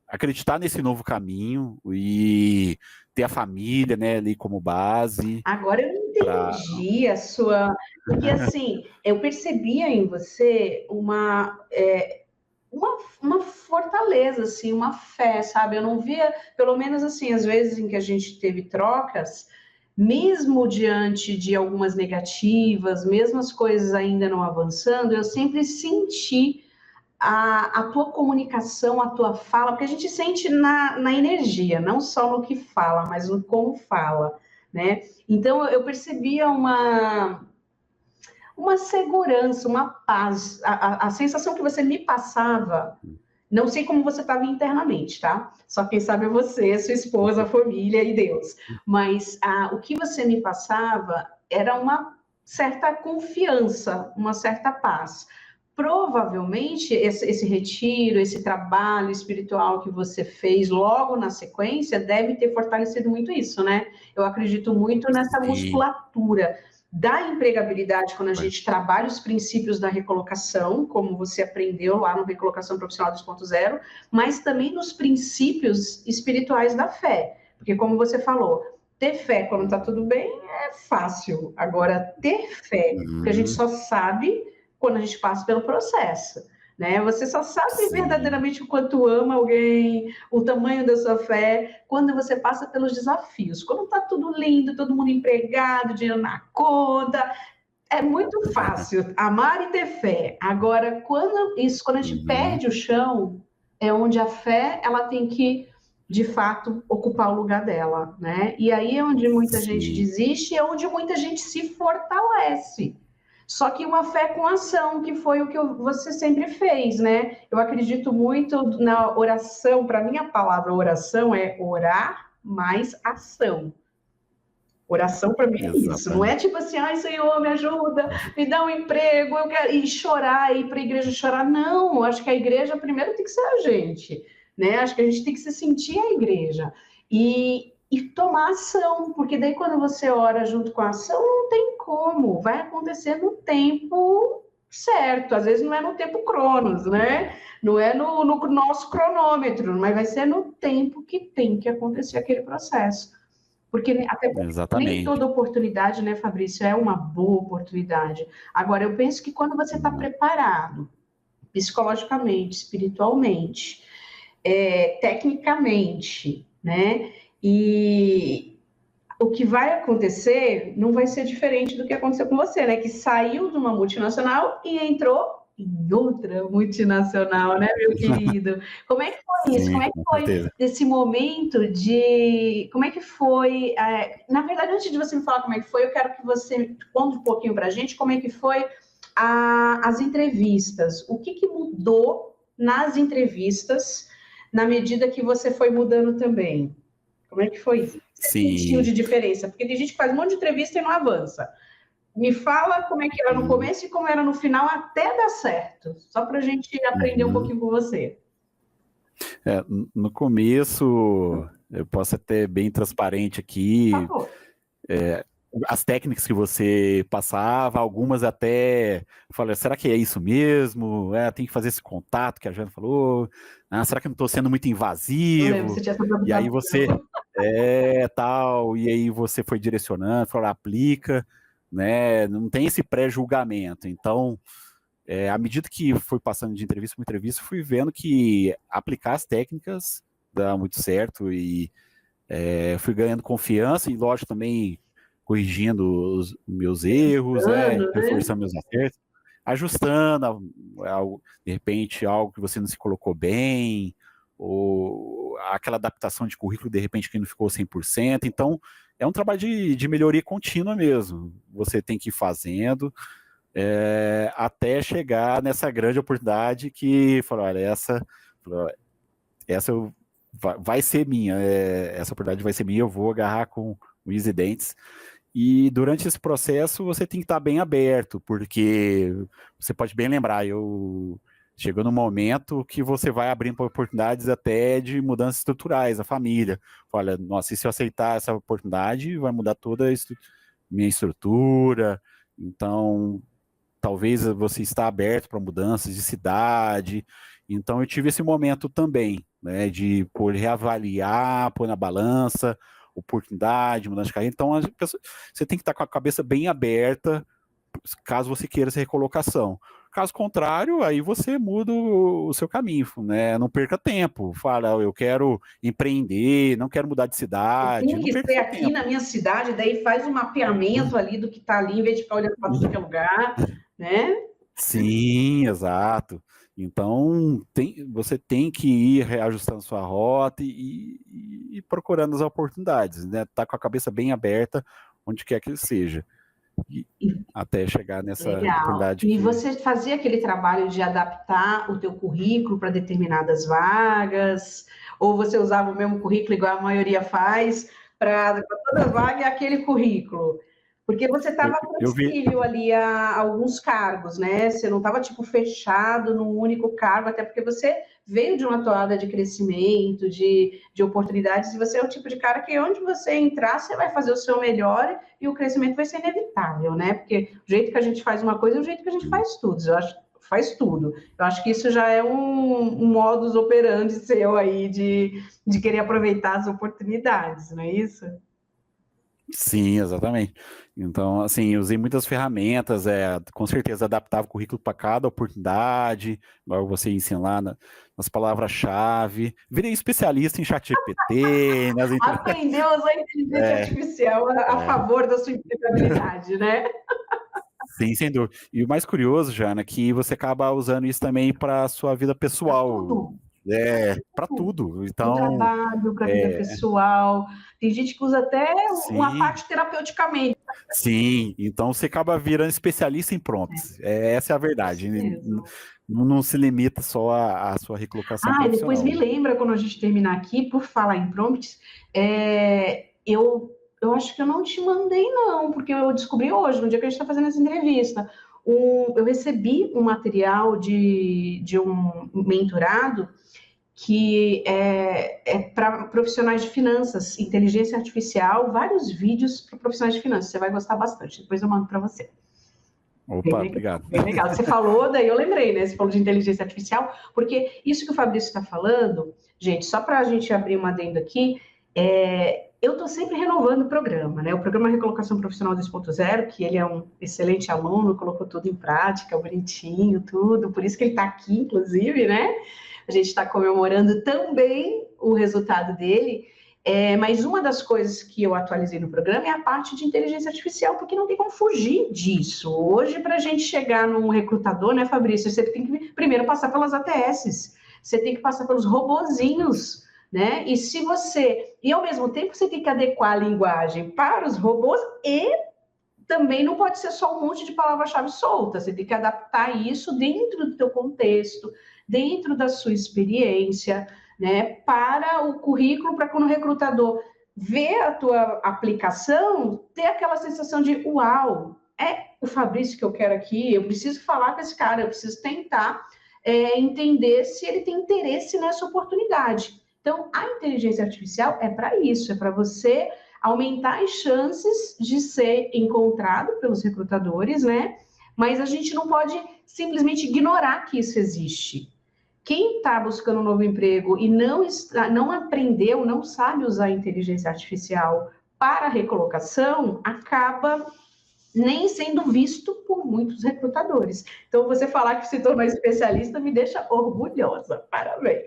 acreditar nesse novo caminho e ter a família, né, ali como base Agora eu para. entendi a sua. Porque, assim, eu percebia em você uma fortaleza, assim, uma fé, sabe? Eu não via, pelo menos assim, às vezes em que a gente teve trocas, mesmo diante de algumas negativas, mesmo as coisas ainda não avançando, eu sempre senti a tua comunicação, a tua fala, porque a gente sente na energia, não só no que fala, mas no como fala, né? Então eu percebia uma segurança, uma paz, a sensação que você me passava. Não sei como você estava internamente, tá? Só quem sabe é você, sua esposa, a família e Deus. Mas o que você me passava era uma certa confiança, uma certa paz. Provavelmente esse retiro, esse trabalho espiritual que você fez logo na sequência deve ter fortalecido muito isso, né? Eu acredito muito nessa Sim, musculatura da empregabilidade quando a gente trabalha os princípios da recolocação, como você aprendeu lá no Recolocação Profissional 2.0, mas também nos princípios espirituais da fé. Porque, como você falou, ter fé quando está tudo bem é fácil. Agora, ter fé, porque a gente só sabe quando a gente passa pelo processo. Né? Você só sabe sim, verdadeiramente o quanto ama alguém, o tamanho da sua fé, quando você passa pelos desafios. Quando está tudo lindo, todo mundo empregado, dinheiro na conta, é muito fácil amar e ter fé. Agora, quando a gente perde o chão, é onde a fé ela tem que, de fato, ocupar o lugar dela. Né? E aí é onde muita gente sim, desiste, é onde muita gente se fortalece. Só que uma fé com ação, que foi o que você sempre fez, né? Eu acredito muito na oração. Para mim, a palavra oração é orar mais ação. Oração para mim é isso. Não é exatamente. tipo assim, ai Senhor, me ajuda, me dá um emprego, eu quero e chorar, ir para a igreja chorar. Não, acho que a igreja primeiro tem que ser a gente, né? Acho que a gente tem que se sentir a igreja e tomar ação, porque daí quando você ora junto com a ação, não tem como, vai acontecer no tempo certo. Às vezes não é no tempo cronos, né? Não é no nosso cronômetro, mas vai ser no tempo que tem que acontecer aquele processo. Até porque nem Exatamente. toda oportunidade, né, Fabrício, é uma boa oportunidade. Agora, eu penso que quando você está Não. preparado, psicologicamente, espiritualmente, tecnicamente, né, e o que vai acontecer não vai ser diferente do que aconteceu com você, né, que saiu de uma multinacional e entrou em outra multinacional, né, meu querido? Como é que foi isso? Sim, Como é que com foi certeza. desse momento de... Como é que foi... Na verdade, antes de você me falar como é que foi, eu quero que você conte um pouquinho para a gente como é que foi as entrevistas. O que mudou nas entrevistas na medida que você foi mudando também? Como é que foi isso? Você sentiu Sim. de diferença? Porque tem gente que faz um monte de entrevista e não avança. Me fala como é que era no Uhum. começo e como era no final até dar certo. Só para a gente aprender um pouquinho com você. No começo, eu posso ser até bem transparente aqui. Por favor. As técnicas que você passava, algumas até falei, será que é isso mesmo? Tem que fazer esse contato que a Jana falou. Será que eu não estou sendo muito Eu lembro, você invasivo? tinha essa E aí você preocupação. tal, e aí você foi direcionando, falou, aplica, né? Não tem esse pré-julgamento. Então, à medida que foi passando de entrevista para entrevista, fui vendo que aplicar as técnicas dá muito certo e fui ganhando confiança e, lógico, também corrigindo os meus erros, Ajustando, né? reforçando meus acertos, ajustando, de repente, algo que você não se colocou bem, ou aquela adaptação de currículo, de repente, que não ficou 100%. Então, é um trabalho de melhoria contínua mesmo. Você tem que ir fazendo até chegar nessa grande oportunidade que falou, olha, essa vai ser minha, essa oportunidade vai ser minha, eu vou agarrar com unhas e dentes. E durante esse processo você tem que estar bem aberto, porque você pode bem lembrar, chegou no momento que você vai abrindo oportunidades até de mudanças estruturais, a família. Olha, nossa, e se eu aceitar essa oportunidade, vai mudar toda a minha estrutura. Então, talvez você está aberto para mudanças de cidade. Então, eu tive esse momento também, né, de reavaliar, pôr na balança, oportunidade, mudança de carreira. Então, você tem que estar com a cabeça bem aberta, caso você queira essa recolocação. Caso contrário, aí você muda o seu caminho, né? Não perca tempo. Fala, eu quero empreender, não quero mudar de cidade, Tem não que perca ser seu aqui tempo. na minha cidade, daí faz um mapeamento ali do que está ali, em vez de ficar olhando para tudo que é lugar, né? Sim, exato. Então, você tem que ir reajustando sua rota e procurando as oportunidades, né? Tá com a cabeça bem aberta, onde quer que seja. Até chegar nessa Legal. oportunidade E que... você fazia aquele trabalho de adaptar o teu currículo para determinadas vagas? Ou você usava o mesmo currículo, igual a maioria faz, para toda vaga é aquele currículo? Porque você Eu, estava eu vi... flexível ali a alguns cargos, né? Você não estava, tipo, fechado num único cargo, até porque você veio de uma toada de crescimento, de oportunidades, e você é o tipo de cara que onde você entrar, você vai fazer o seu melhor e o crescimento vai ser inevitável, né? Porque o jeito que a gente faz uma coisa é o jeito que a gente faz tudo. Eu acho, faz tudo. Eu acho que isso já é um modus operandi seu aí de querer aproveitar as oportunidades, não é isso? Sim, exatamente. Então, assim, eu usei muitas ferramentas, com certeza adaptava o currículo para cada oportunidade, igual você ensina lá nas palavras-chave. Virei especialista em ChatGPT, Aprendeu a usar a inteligência é, artificial a é, favor da sua empregabilidade, né? sim, sem dúvida. E o mais curioso, Jana, é que você acaba usando isso também para a sua vida Para pessoal, tudo. para Tudo. tudo. Para o Então, trabalho, para a vida é, pessoal. Tem gente que usa até uma sim, parte terapeuticamente. sim. Então você acaba virando especialista em prompts. Essa é a verdade. Isso mesmo. Não se limita só à sua recolocação Ah, e depois me profissional. lembra, quando a gente terminar aqui, por falar em prompts, eu acho que eu não te mandei, não, porque eu descobri hoje, no dia que a gente está fazendo essa entrevista. Eu recebi um material de um mentorado que é para profissionais de finanças, inteligência artificial, vários vídeos para profissionais de finanças. Você vai gostar bastante. Depois eu mando para você. Bem Opa, legal, obrigado. bem legal. Você falou, daí eu lembrei, né? Você falou de inteligência artificial, porque isso que o Fabrício está falando, gente, só para a gente abrir um adendo aqui, eu estou sempre renovando o programa, né? O programa Recolocação Profissional 2.0, que ele é um excelente aluno, colocou tudo em prática, bonitinho, tudo, por isso que ele está aqui, inclusive, né? A gente está comemorando também o resultado dele. Mas uma das coisas que eu atualizei no programa é a parte de inteligência artificial, porque não tem como fugir disso. Hoje, para a gente chegar num recrutador, né, Fabrício, você tem que primeiro passar pelas ATSs, você tem que passar pelos robozinhos, né? E ao mesmo tempo você tem que adequar a linguagem para os robôs e também não pode ser só um monte de palavra-chave solta, você tem que adaptar isso dentro do teu contexto, dentro da sua experiência, né, para o currículo, para quando o recrutador vê a tua aplicação, ter aquela sensação de, uau, é o Fabrício que eu quero aqui, eu preciso falar com esse cara, eu preciso tentar entender se ele tem interesse nessa oportunidade. Então, a inteligência artificial é para isso, é para você aumentar as chances de ser encontrado pelos recrutadores, né? Mas a gente não pode simplesmente ignorar que isso existe. Quem está buscando um novo emprego e não aprendeu, não sabe usar a inteligência artificial para a recolocação, acaba nem sendo visto por muitos recrutadores. Então, você falar que se tornou especialista me deixa orgulhosa. Parabéns.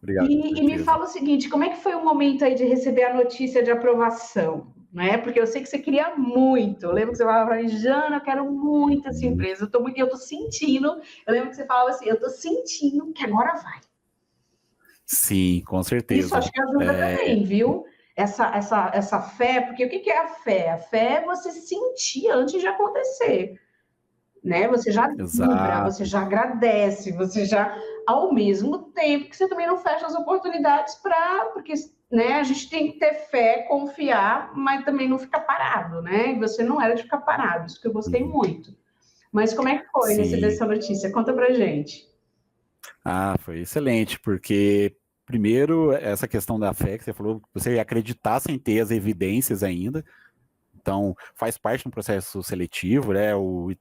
Obrigado. E me fala o seguinte, como é que foi o momento aí de receber a notícia de aprovação? Né? Porque eu sei que você queria muito. Eu lembro que você falava para mim, Jana, eu quero muito essa empresa. Eu tô sentindo. Eu lembro que você falava assim, eu tô sentindo que agora vai. Sim, com certeza. Isso acho que ajuda também, viu? Essa fé, porque o que é a fé? A fé é você sentir antes de acontecer. Né? Você já vibra, você já agradece, você já, ao mesmo tempo que você também não fecha as oportunidades porque né, a gente tem que ter fé, confiar, mas também não ficar parado, né? E você não era de ficar parado, isso que eu gostei muito. Mas como é que foi dessa notícia? Conta pra gente. Foi excelente, porque primeiro, essa questão da fé que você falou, você acreditar sem ter as evidências ainda, então faz parte do processo seletivo, né? O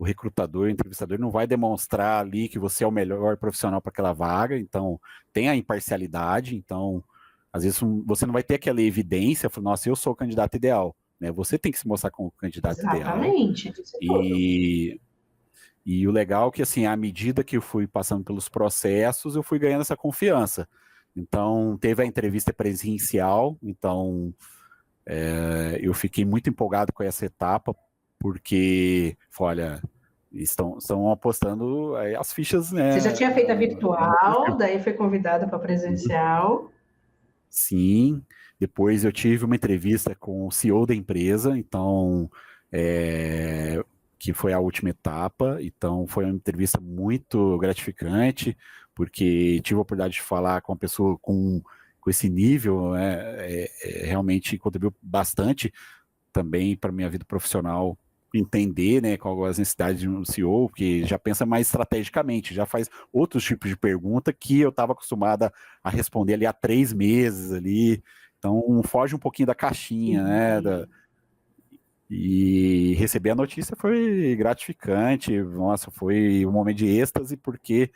recrutador, o entrevistador não vai demonstrar ali que você é o melhor profissional para aquela vaga, então tem a imparcialidade, então às vezes você não vai ter aquela evidência, nossa, eu sou o candidato ideal, né? Você tem que se mostrar como candidato ideal. Exatamente. E o legal é que, assim, à medida que eu fui passando pelos processos, eu fui ganhando essa confiança. Então, teve a entrevista presencial, então eu fiquei muito empolgado com essa etapa, porque, olha, estão apostando as fichas, né? Você já tinha feito a virtual, daí foi convidada para presencial. Sim, depois eu tive uma entrevista com o CEO da empresa, então... que foi a última etapa, então foi uma entrevista muito gratificante, porque tive a oportunidade de falar com uma pessoa com esse nível, né, realmente contribuiu bastante também para a minha vida profissional, entender, né, qual as necessidades de um CEO, que já pensa mais estrategicamente, já faz outros tipos de pergunta que eu estava acostumada a responder ali há 3 meses ali, então foge um pouquinho da caixinha, né, e receber a notícia foi gratificante, nossa, foi um momento de êxtase, porque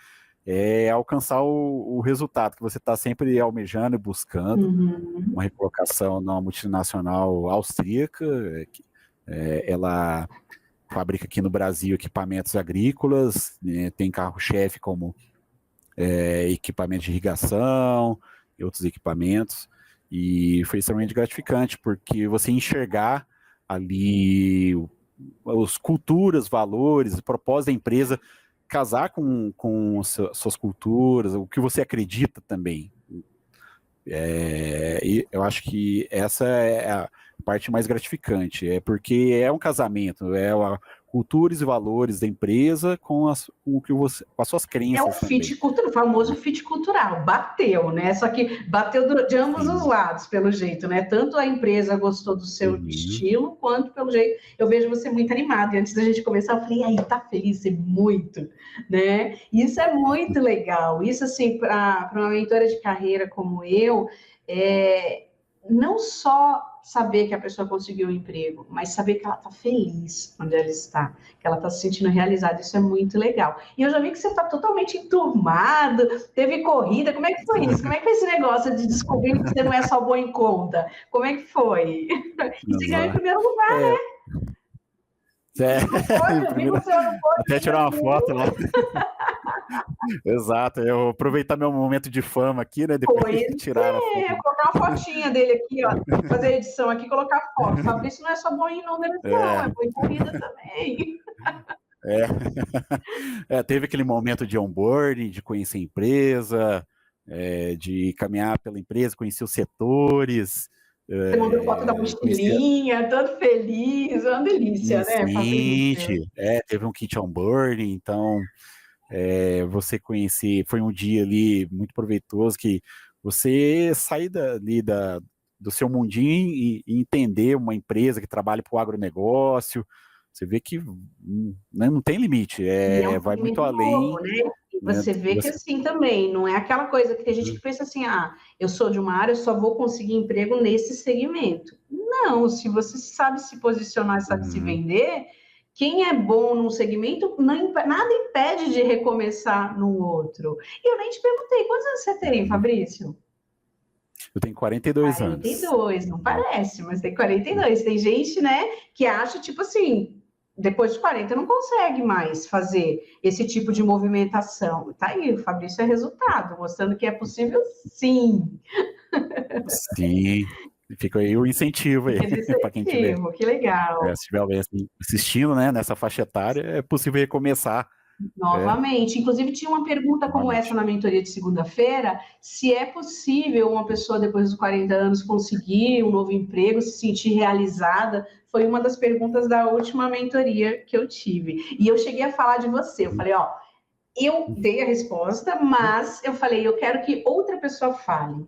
é alcançar o resultado que você está sempre almejando e buscando, uma recolocação numa multinacional austríaca, ela fabrica aqui no Brasil equipamentos agrícolas, tem carro-chefe como equipamento de irrigação e outros equipamentos, e foi extremamente gratificante, porque você enxergar ali as culturas, valores, o propósito da empresa, casar com suas culturas, o que você acredita também. E eu acho que essa é a parte mais gratificante, porque é um casamento, a culturas e valores da empresa com as suas crenças. É o fit cultural, o famoso fit cultural, bateu, né? Só que bateu de ambos os lados, pelo jeito, né? Tanto a empresa gostou do seu estilo, quanto pelo jeito. Eu vejo você muito animado. E antes da gente começar, eu falei, aí, tá feliz? Muito, né? Isso é muito legal. Isso, assim, para uma mentora de carreira como eu, não só saber que a pessoa conseguiu um emprego, mas saber que ela está feliz onde ela está, que ela está se sentindo realizada, isso é muito legal. E eu já vi que você está totalmente enturmado, teve corrida, como é que foi isso? Como é que foi esse negócio de descobrir que você não é só boa em conta? Como é que foi? E você ganhou em primeiro lugar, né? Até tirar uma foto lá. Exato, eu aproveitar meu momento de fama aqui, né? Depois Pois que tiraram a foto. colocar uma fotinha dele aqui, ó, fazer a edição aqui, colocar foto. Fabrício não é só bom em números, não, é É, bom em corrida também. é, teve aquele momento de onboarding, de conhecer a empresa, de caminhar pela empresa, conhecer os setores. Você mandou foto da Conhecer mochilinha, todo feliz, uma delícia, né, Fabrício? teve um kit onboarding, então você conhecer, foi um dia ali muito proveitoso, que você sair do seu mundinho e entender uma empresa que trabalha para o agronegócio, você vê que né, não tem limite, E é um vai muito segmento além, novo, né? E né, você vê que assim também, não é aquela coisa que tem gente que pensa assim, eu sou de uma área, eu só vou conseguir emprego nesse segmento. Não, se você sabe se posicionar, sabe se vender, quem é bom num segmento, nada impede de recomeçar no outro. E eu nem te perguntei, quantos anos você tem, Fabrício? Eu tenho 42 anos. 42, não parece, mas tem 42. Tem gente, né, que acha, tipo assim, depois dos 40 não consegue mais fazer esse tipo de movimentação. Tá aí, o Fabrício é resultado, mostrando que é possível, sim. Sim, fica aí o incentivo aí para quem tiver, Que legal. se tiver alguém assistindo, né, nessa faixa etária, é possível recomeçar. Novamente. Inclusive, tinha uma pergunta como essa na mentoria de segunda-feira, se é possível uma pessoa, depois dos 40 anos, conseguir um novo emprego, se sentir realizada. Foi uma das perguntas da última mentoria que eu tive. E eu cheguei a falar de você. Eu falei, eu dei a resposta, mas eu falei, eu quero que outra pessoa fale.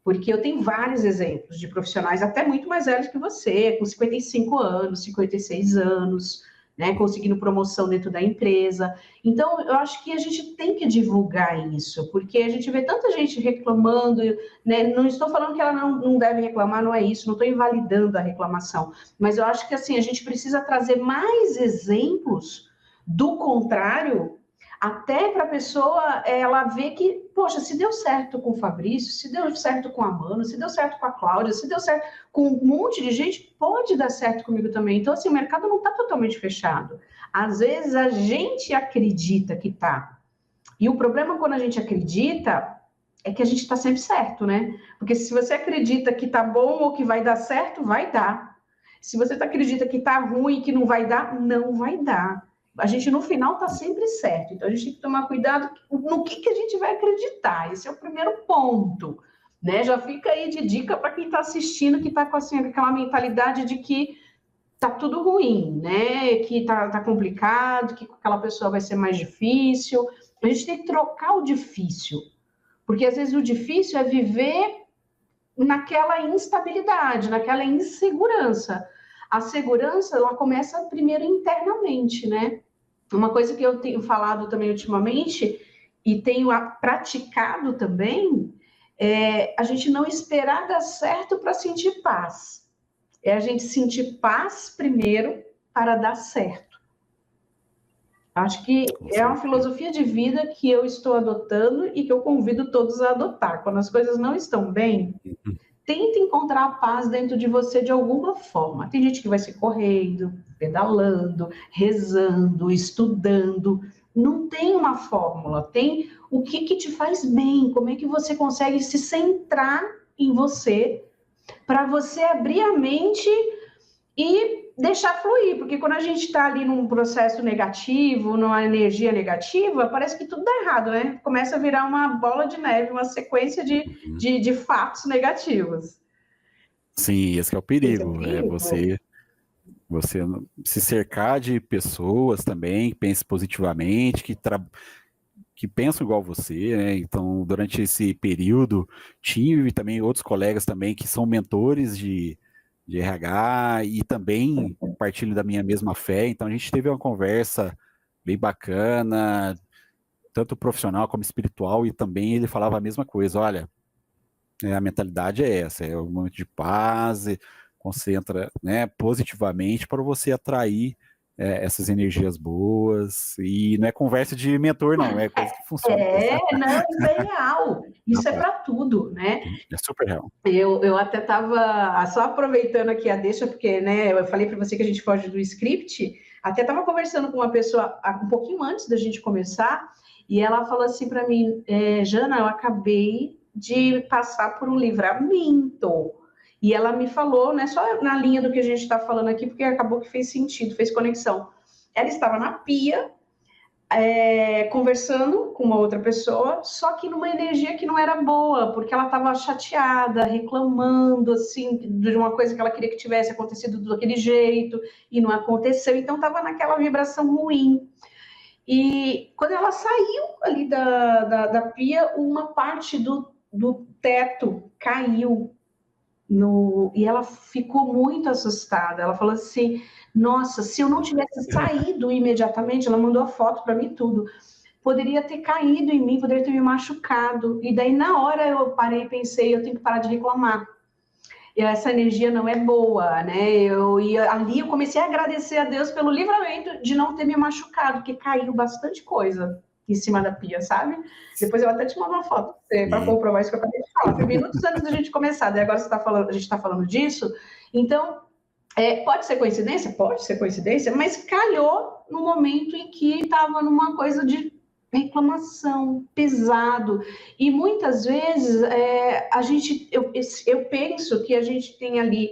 Porque eu tenho vários exemplos de profissionais até muito mais velhos que você, com 55 anos, 56 anos, né, conseguindo promoção dentro da empresa. Então, eu acho que a gente tem que divulgar isso, porque a gente vê tanta gente reclamando, né? Não estou falando que ela não deve reclamar, não é isso, não estou invalidando a reclamação, mas eu acho que assim, a gente precisa trazer mais exemplos do contrário, até para a pessoa ela ver que, poxa, se deu certo com o Fabrício, se deu certo com a Mano, se deu certo com a Cláudia, se deu certo com um monte de gente, pode dar certo comigo também. Então, assim, o mercado não está totalmente fechado. Às vezes a gente acredita que está. E o problema quando a gente acredita é que a gente está sempre certo, né? Porque se você acredita que está bom ou que vai dar certo, vai dar. Se você acredita que está ruim e que não vai dar, não vai dar. A gente, no final, está sempre certo. Então, a gente tem que tomar cuidado no que a gente vai acreditar. Esse é o primeiro ponto. Né? Já fica aí de dica para quem está assistindo, que está com assim, aquela mentalidade de que está tudo ruim, né? Que tá complicado, que com aquela pessoa vai ser mais difícil. A gente tem que trocar o difícil. Porque, às vezes, o difícil é viver naquela instabilidade, naquela insegurança. A segurança, ela começa primeiro internamente, né? Uma coisa que eu tenho falado também ultimamente e tenho praticado também é a gente não esperar dar certo para sentir paz. É a gente sentir paz primeiro para dar certo. Acho que é uma filosofia de vida que eu estou adotando e que eu convido todos a adotar. Quando as coisas não estão bem, tenta encontrar a paz dentro de você de alguma forma. Tem gente que vai se correndo, pedalando, rezando, estudando. Não tem uma fórmula, tem o que te faz bem, como é que você consegue se centrar em você, para você abrir a mente e deixar fluir, porque quando a gente está ali num processo negativo, numa energia negativa, parece que tudo dá errado, né? Começa a virar uma bola de neve, uma sequência de fatos negativos. Sim, esse é o perigo, você se cercar de pessoas também que pensem positivamente, que pensam igual você, né? Então, durante esse período, tive também outros colegas também que são mentores de RH e também partilham da minha mesma fé. Então, a gente teve uma conversa bem bacana, tanto profissional como espiritual, e também ele falava a mesma coisa, olha, a mentalidade é essa, é um momento de paz, concentra, né, positivamente para você atrair essas energias boas, e não é conversa de mentor, não, é coisa que funciona. Não, isso é real, isso é para tudo, né? É super real. Eu até estava só aproveitando aqui a deixa, porque, né, eu falei para você que a gente foge do script, Até estava conversando com uma pessoa um pouquinho antes da gente começar, e ela falou assim para mim, Jana, eu acabei de passar por um livramento. E ela me falou, não é só na linha do que a gente está falando aqui, porque acabou que fez sentido, fez conexão. Ela estava na pia, conversando com uma outra pessoa, só que numa energia que não era boa, porque ela estava chateada, reclamando, assim, de uma coisa que ela queria que tivesse acontecido daquele jeito, e não aconteceu, então estava naquela vibração ruim. E quando ela saiu ali da pia, uma parte do teto caiu. E ela ficou muito assustada. Ela falou assim: nossa, se eu não tivesse saído imediatamente, ela mandou a foto para mim tudo, poderia ter caído em mim, poderia ter me machucado. E daí, na hora, eu parei e pensei: eu tenho que parar de reclamar. E essa energia não é boa, né? E ali eu comecei a agradecer a Deus pelo livramento de não ter me machucado, porque caiu bastante coisa em cima da pia, sabe? Depois eu até te mando uma foto para comprovar isso que eu acabei de falar. Foi minutos antes da gente começar, daí agora a gente está falando disso. Então, pode ser coincidência? Pode ser coincidência, mas calhou no momento em que estava numa coisa de reclamação, pesado. E muitas vezes eu penso que a gente tem ali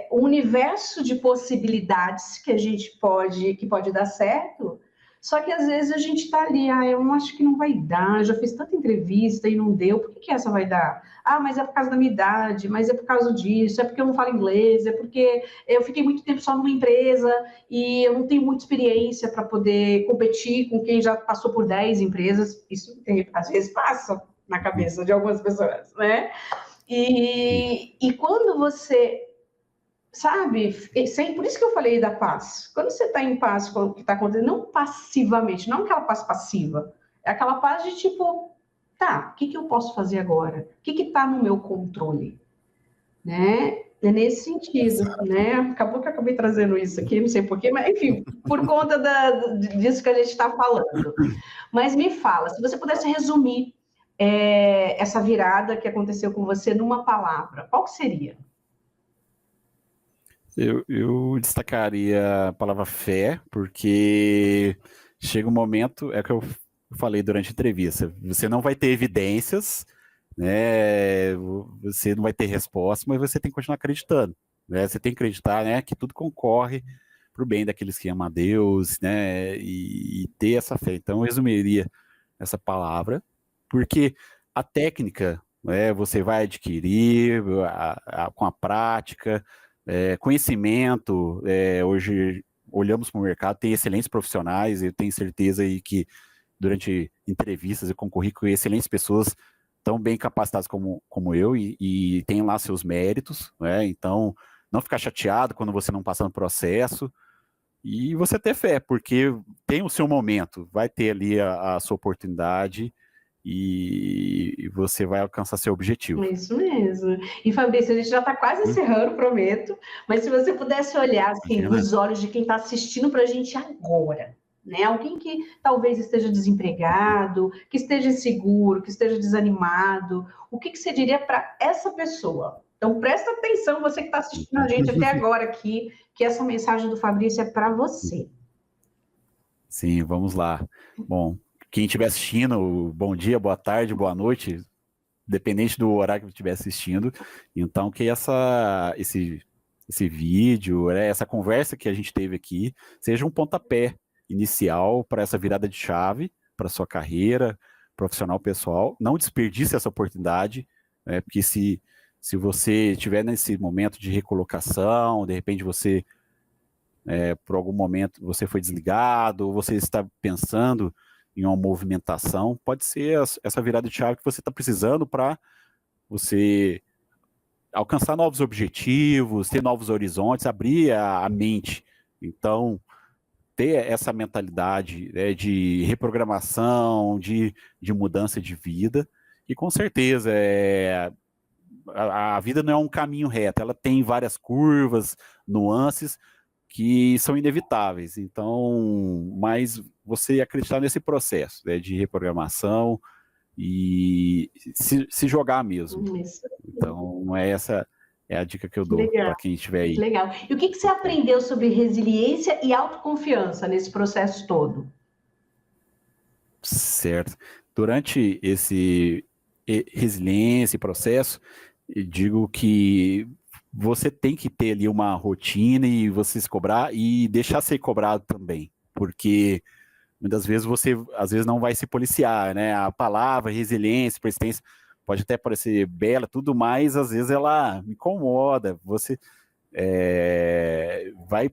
um universo de possibilidades que pode dar certo. Só que às vezes a gente está ali, eu não acho que não vai dar, eu já fiz tanta entrevista e não deu, por que essa vai dar? Mas é por causa da minha idade, mas é por causa disso, é porque eu não falo inglês, é porque eu fiquei muito tempo só numa empresa e eu não tenho muita experiência para poder competir com quem já passou por 10 empresas. Isso às vezes passa na cabeça de algumas pessoas, né? E quando você... Sabe? Por isso que eu falei da paz. Quando você está em paz com o que está acontecendo, não passivamente, não aquela paz passiva, é aquela paz de tipo, tá, o que eu posso fazer agora? O que está no meu controle? Né? É nesse sentido, né? Acabou que eu acabei trazendo isso aqui, não sei porquê, mas enfim, por conta disso que a gente está falando. Mas me fala, se você pudesse resumir essa virada que aconteceu com você numa palavra, qual que seria? Eu destacaria a palavra fé, porque chega um momento, é o que eu falei durante a entrevista, você não vai ter evidências, né? Você não vai ter resposta, mas você tem que continuar acreditando, né? Você tem que acreditar, né, que tudo concorre para o bem daqueles que amam a Deus, né? E ter essa fé. Então, eu resumiria essa palavra, porque a técnica, né, você vai adquirir com a prática. Conhecimento, hoje olhamos para o mercado, tem excelentes profissionais, eu tenho certeza aí que durante entrevistas eu concorri com excelentes pessoas tão bem capacitadas como eu e tem lá seus méritos, né? Então, não ficar chateado quando você não passa no processo e você ter fé, porque tem o seu momento, vai ter ali a sua oportunidade e você vai alcançar seu objetivo. É isso mesmo. E Fabrício, a gente já está quase encerrando, prometo, mas se você pudesse olhar assim, nos olhos de quem está assistindo para a gente agora, né? Alguém que talvez esteja desempregado, que esteja inseguro, que esteja desanimado, o que você diria para essa pessoa? Então presta atenção, você que está assistindo a gente até agora aqui, que essa mensagem do Fabrício é para você. Sim, vamos lá. Bom, quem estiver assistindo, bom dia, boa tarde, boa noite, dependente do horário que estiver assistindo. Então, que esse vídeo, essa conversa que a gente teve aqui, seja um pontapé inicial para essa virada de chave, para sua carreira profissional, pessoal. Não desperdice essa oportunidade, né, porque se você estiver nesse momento de recolocação, de repente você, por algum momento, você foi desligado, ou você está pensando em uma movimentação, pode ser essa virada de chave que você está precisando para você alcançar novos objetivos, ter novos horizontes, abrir a mente. Então, ter essa mentalidade, né, de reprogramação, de mudança de vida, e com certeza a vida não é um caminho reto, ela tem várias curvas, nuances, que são inevitáveis. Então, mas você acreditar nesse processo, né, de reprogramação e se jogar mesmo. Então, é É a dica que eu dou para quem estiver aí. Legal. E o que você aprendeu sobre resiliência e autoconfiança nesse processo todo? Certo. Durante esse resiliência e processo, eu digo que você tem que ter ali uma rotina e você se cobrar e deixar ser cobrado também, porque muitas vezes você, às vezes, não vai se policiar, né? A palavra resiliência, persistência, pode até parecer bela, tudo mais, às vezes ela me incomoda. Você vai,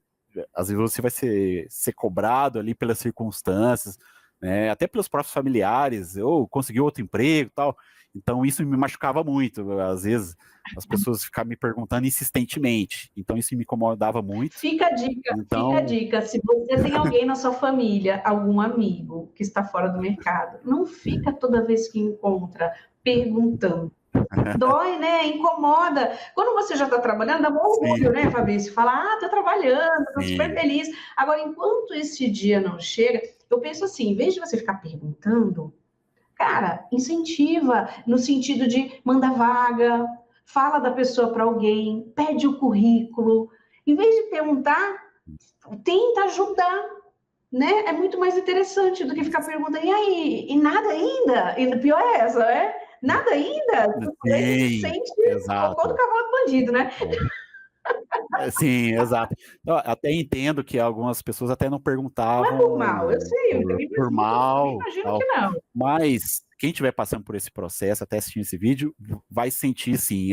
às vezes você vai ser cobrado ali pelas circunstâncias, né? Até pelos próprios familiares, ou conseguiu outro emprego e tal. Então isso me machucava muito, às vezes as pessoas ficavam me perguntando insistentemente, então isso me incomodava muito. Fica a dica, então... fica a dica, se você tem alguém na sua família, algum amigo que está fora do mercado, não fica toda vez que encontra perguntando. Dói, né? Incomoda. Quando você já está trabalhando, dá um orgulho, né, Fabrício? Fala, tô trabalhando, tô super feliz. Agora, enquanto esse dia não chega, eu penso assim, em vez de você ficar perguntando, cara, incentiva, no sentido de manda vaga, fala da pessoa para alguém, pede o currículo. Em vez de perguntar, tenta ajudar, né? É muito mais interessante do que ficar perguntando, e aí? E nada ainda? E pior é essa, né? Nada ainda? Sim, se sente exato. cocô do cavalo bandido, né? Sim, exato. Eu até entendo que algumas pessoas até não perguntavam. Não é por mal, eu sei, por mal, eu imagino que não. Mas quem estiver passando por esse processo, até assistindo esse vídeo, vai sentir sim,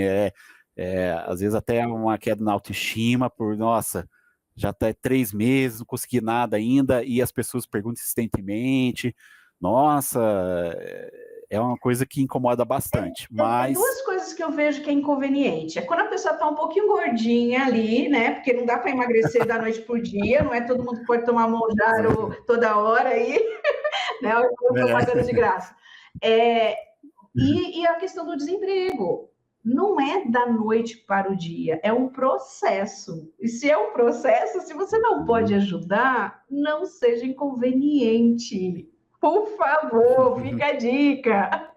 às vezes até uma queda na autoestima, por nossa, já está 3 meses, não consegui nada ainda, e as pessoas perguntam insistentemente, nossa, é uma coisa que incomoda bastante. Mas... duas coisas que eu vejo que é inconveniente. É quando a pessoa está um pouquinho gordinha ali, né? Porque não dá para emagrecer da noite para o dia, não é todo mundo que pode tomar Mounjaro toda hora aí, né? Propaganda de graça. E a questão do desemprego. Não é da noite para o dia, é um processo. E se é um processo, se você não pode ajudar, não seja inconveniente. Por favor, fica a dica.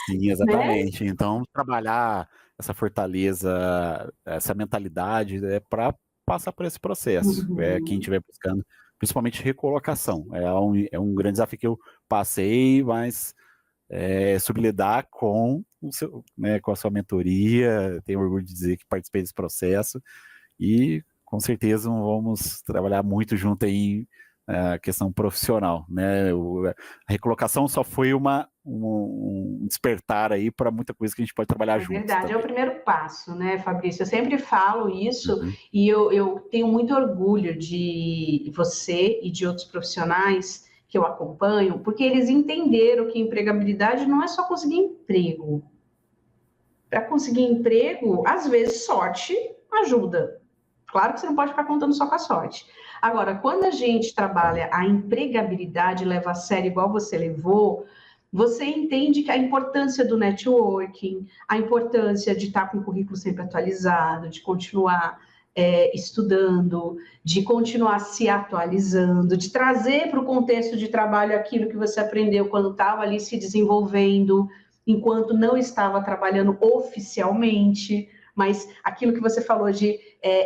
Sim, exatamente. Né? Então, trabalhar essa fortaleza, essa mentalidade para passar por esse processo. Quem estiver buscando, principalmente recolocação. É um grande desafio que eu passei, mas sobre lidar com com a sua mentoria. Tenho orgulho de dizer que participei desse processo e com certeza vamos trabalhar muito junto aí a questão profissional, né? A recolocação só foi um despertar aí para muita coisa que a gente pode trabalhar junto. É verdade, também. É o primeiro passo, né, Fabrício? Eu sempre falo isso e eu tenho muito orgulho de você e de outros profissionais que eu acompanho, porque eles entenderam que empregabilidade não é só conseguir emprego. Para conseguir emprego, às vezes sorte ajuda. Claro que você não pode ficar contando só com a sorte. Agora, quando a gente trabalha a empregabilidade, leva a sério igual você levou, você entende que a importância do networking, a importância de estar com o currículo sempre atualizado, de continuar estudando, de continuar se atualizando, de trazer para o contexto de trabalho aquilo que você aprendeu quando estava ali se desenvolvendo, enquanto não estava trabalhando oficialmente, mas aquilo que você falou de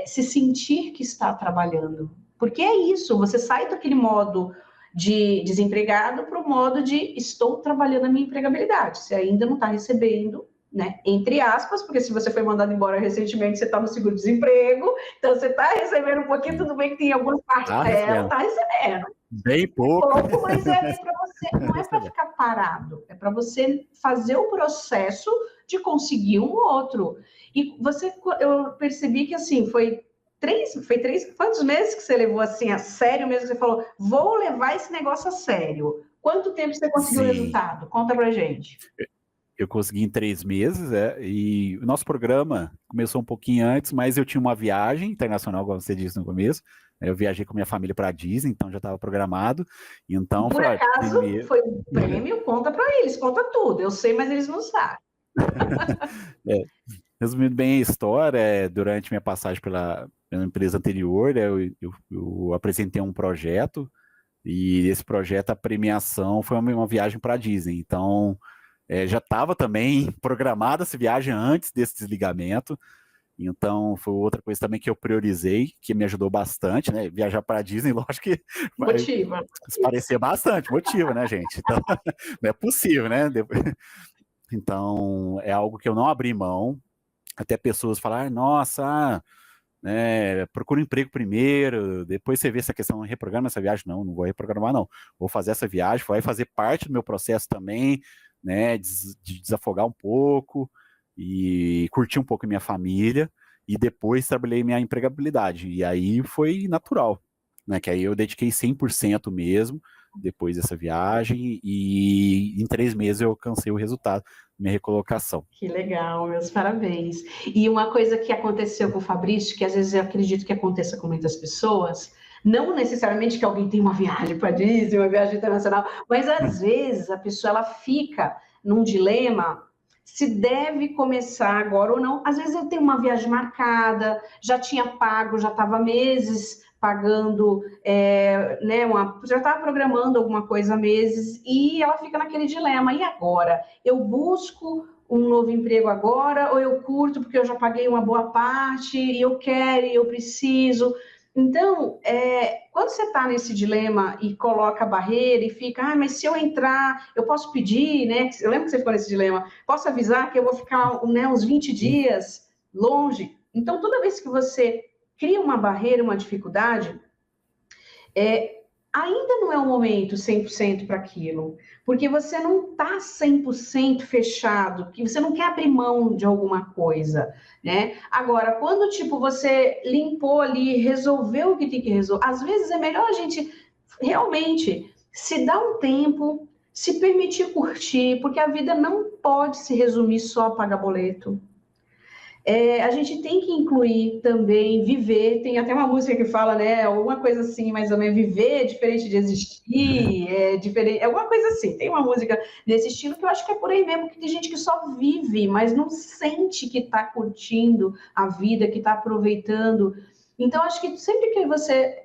se sentir que está trabalhando. Porque é isso, você sai daquele modo de desempregado para o modo de estou trabalhando a minha empregabilidade. Você ainda não está recebendo, né? Entre aspas, porque se você foi mandado embora recentemente, você está no seguro-desemprego, então você está recebendo um pouquinho, tudo bem que tem algumas partes dela, está recebendo. Bem pouco. Mas é para você, não é para ficar parado, é para você fazer o processo de conseguir um outro. E eu percebi que assim, foi três, quantos meses que você levou assim a sério mesmo? Você falou, vou levar esse negócio a sério. Quanto tempo você conseguiu o resultado? Conta pra gente. Eu consegui em 3 meses, e o nosso programa começou um pouquinho antes, mas eu tinha uma viagem internacional, como você disse no começo. Eu viajei com minha família para a Disney, então já estava programado. Então, por acaso, foi um prêmio? Conta para eles, conta tudo. Eu sei, mas eles não sabem. Resumindo bem a história, durante minha passagem pela empresa anterior, eu apresentei um projeto, e esse projeto, a premiação, foi uma viagem para a Disney. Então, já estava também programada essa viagem antes desse desligamento, Então, foi outra coisa também que eu priorizei, que me ajudou bastante, né? Viajar para a Disney, lógico que vai Motiva. parecer bastante, motiva, né, gente? Então, não é possível, né? Então, é algo que eu não abri mão. Até pessoas falarem, nossa, né, procura um emprego primeiro, depois você vê essa questão, reprograma essa viagem. Não vou reprogramar, não. Vou fazer essa viagem, vai fazer parte do meu processo também, né, de desafogar um pouco e curtir um pouco a minha família, e depois trabalhei minha empregabilidade. E aí foi natural, né, que aí eu dediquei 100% mesmo, depois dessa viagem, e em 3 meses eu alcancei o resultado, minha recolocação. Que legal, meus parabéns. E uma coisa que aconteceu com o Fabrício, que às vezes eu acredito que aconteça com muitas pessoas, não necessariamente que alguém tem uma viagem para Disney, uma viagem internacional, mas às vezes a pessoa ela fica num dilema se deve começar agora ou não. Às vezes ele tem uma viagem marcada, já tinha pago, já estava meses pagando, né, já estava programando alguma coisa há meses, e ela fica naquele dilema, e agora? Eu busco um novo emprego agora, ou eu curto porque eu já paguei uma boa parte, e eu quero, e eu preciso. Então, quando você está nesse dilema e coloca a barreira e fica, mas se eu entrar, eu posso pedir, né? Eu lembro que você ficou nesse dilema, posso avisar que eu vou ficar, né, uns 20 dias longe? Então, toda vez que você cria uma barreira, uma dificuldade, ainda não é o momento 100% para aquilo, porque você não está 100% fechado, que você não quer abrir mão de alguma coisa, né? Agora, quando, tipo, você limpou ali, resolveu o que tem que resolver, às vezes é melhor a gente realmente se dar um tempo, se permitir curtir, porque a vida não pode se resumir só a pagar boleto. A gente tem que incluir também viver, tem até uma música que fala, né, alguma coisa assim, mais ou menos, viver é diferente de existir, diferente, alguma coisa assim, tem uma música desse estilo que eu acho que é por aí mesmo, que tem gente que só vive, mas não sente que está curtindo a vida, que está aproveitando. Então, acho que sempre que você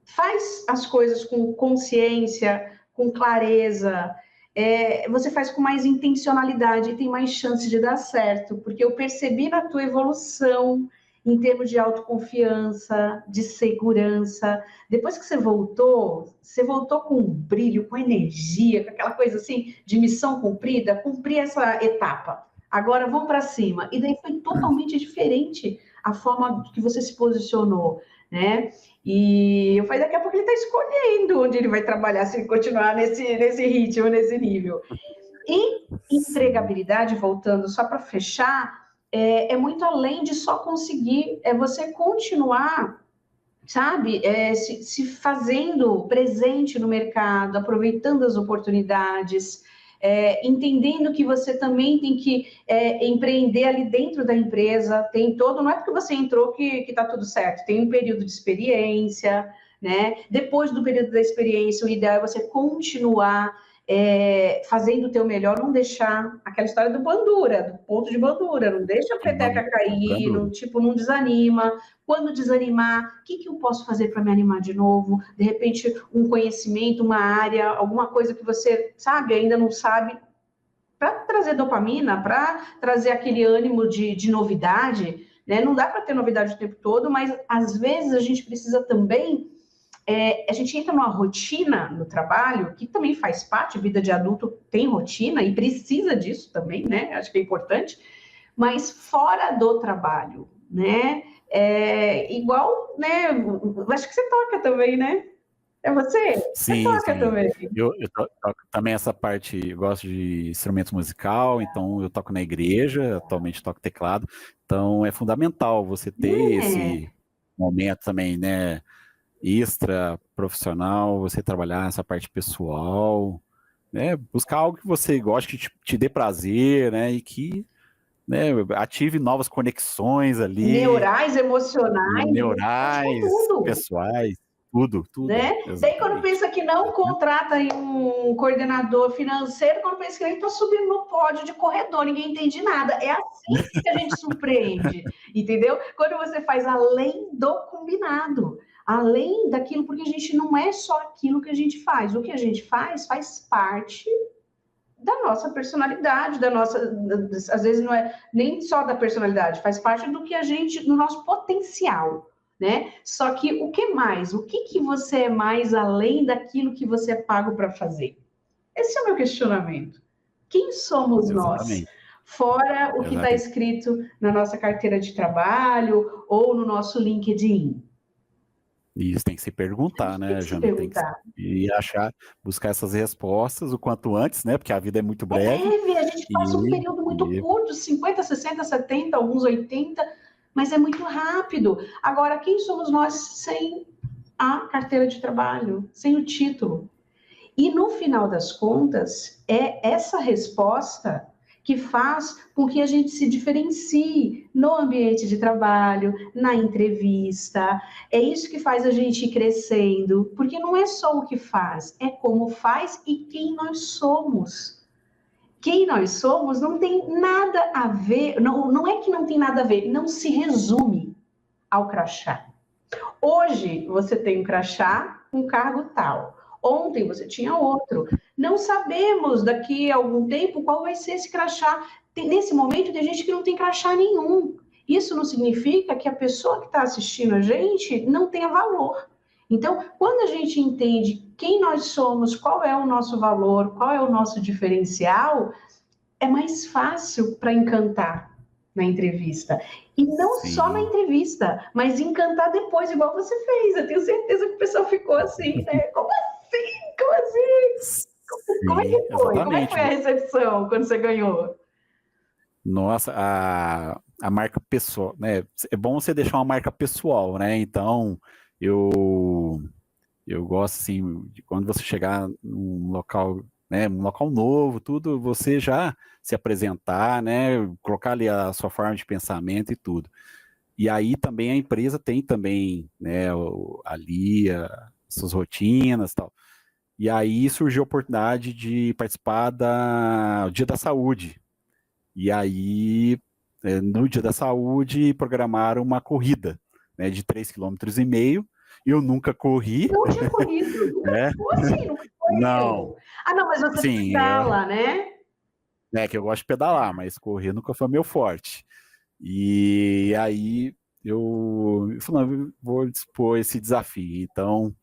faz as coisas com consciência, com clareza, você faz com mais intencionalidade e tem mais chance de dar certo, porque eu percebi na tua evolução em termos de autoconfiança, de segurança. Depois que você voltou com um brilho, com energia, com aquela coisa assim de missão cumprida, cumprir essa etapa. Agora vamos para cima. E daí foi totalmente diferente a forma que você se posicionou, né? E eu falei, daqui a pouco ele está escolhendo onde ele vai trabalhar, se ele continuar nesse ritmo, nesse nível. E empregabilidade, voltando só para fechar, é muito além de só conseguir, você continuar, sabe, se fazendo presente no mercado, aproveitando as oportunidades, entendendo que você também tem que empreender ali dentro da empresa, tem todo, não é porque você entrou que está tudo certo, tem um período de experiência, né? Depois do período da experiência, o ideal é você continuar fazendo o teu melhor, não deixar aquela história do bandura, do ponto de bandura, não deixa a peteca cair, não desanima. Quando desanimar, o que eu posso fazer para me animar de novo? De repente, um conhecimento, uma área, alguma coisa que você sabe, ainda não sabe, para trazer dopamina, para trazer aquele ânimo de novidade, né? Não dá para ter novidade o tempo todo, mas às vezes a gente precisa também. A gente entra numa rotina no trabalho, que também faz parte, vida de adulto tem rotina e precisa disso também, né? Acho que é importante, mas fora do trabalho, né? Igual, né? Acho que você toca também, né? É você? Sim, Você toca sim. também. Eu toco também essa parte, eu gosto de instrumento musical, então eu toco na igreja, atualmente toco teclado, então é fundamental você ter esse momento também, né? Extra profissional, você trabalhar essa parte pessoal, né? Buscar algo que você goste, que te dê prazer, né? E que, né, ative novas conexões ali, Neurais, emocionais, neurais, tudo. pessoais, tudo. Né? Daí quando pensa que não contrata um coordenador financeiro, quando pensa que ele está subindo no pódio de corredor, ninguém entende nada. É assim que a gente surpreende, entendeu? Quando você faz além do combinado, além daquilo, porque a gente não é só aquilo que a gente faz. O que a gente faz parte da nossa personalidade, às vezes não é nem só da personalidade, faz parte do que do nosso potencial, né? Só que o que mais? O que você é mais além daquilo que você é pago para fazer? Esse é o meu questionamento. Quem somos nós? Exatamente. Fora o que está Exatamente. escrito na nossa carteira de trabalho ou no nosso LinkedIn. Isso tem que se perguntar, Tem né, que se Jana? Tem que perguntar. buscar essas respostas o quanto antes, né? Porque a vida é muito É breve. breve, a gente passa um E, período muito e curto, 50, 60, 70, alguns 80, mas é muito rápido. Agora, quem somos nós sem a carteira de trabalho, sem o título? E no final das contas, é essa resposta que faz com que a gente se diferencie no ambiente de trabalho, na entrevista. É isso que faz a gente ir crescendo, porque não é só o que faz, é como faz e quem nós somos. Quem nós somos não tem nada a ver, não é que não tem nada a ver, não se resume ao crachá. Hoje você tem um crachá, um cargo tal. Ontem você tinha outro. Não sabemos daqui a algum tempo qual vai ser esse crachá. Nesse momento tem gente que não tem crachá nenhum. Isso não significa que a pessoa que está assistindo a gente não tenha valor. Então, quando a gente entende quem nós somos, qual é o nosso valor, qual é o nosso diferencial, é mais fácil para encantar na entrevista. E não só na sim, entrevista, mas encantar depois, igual você fez. Eu tenho certeza que o pessoal ficou assim, né? Como assim? Como assim? Como é sim, que foi? Como é que exatamente. foi a recepção quando você ganhou? Nossa, a marca pessoal, né? É bom você deixar uma marca pessoal, né? Então, eu eu gosto assim de quando você chegar num local, né, um local novo, tudo, você já se apresentar, né, colocar ali a sua forma de pensamento e tudo. E aí também a empresa tem também, né, ali as suas rotinas, e tal. E aí surgiu a oportunidade de participar do Dia da Saúde. E aí, no Dia da Saúde, programaram uma corrida, né, de 3,5 km. Eu nunca corri, Não tinha corrido, nunca. né? Como assim? Nunca Não, correu? Ah, não, mas você sim, pedala, né? que eu gosto de pedalar, mas correr nunca foi meu forte. E aí eu falei, não, eu vou dispor esse desafio. Então,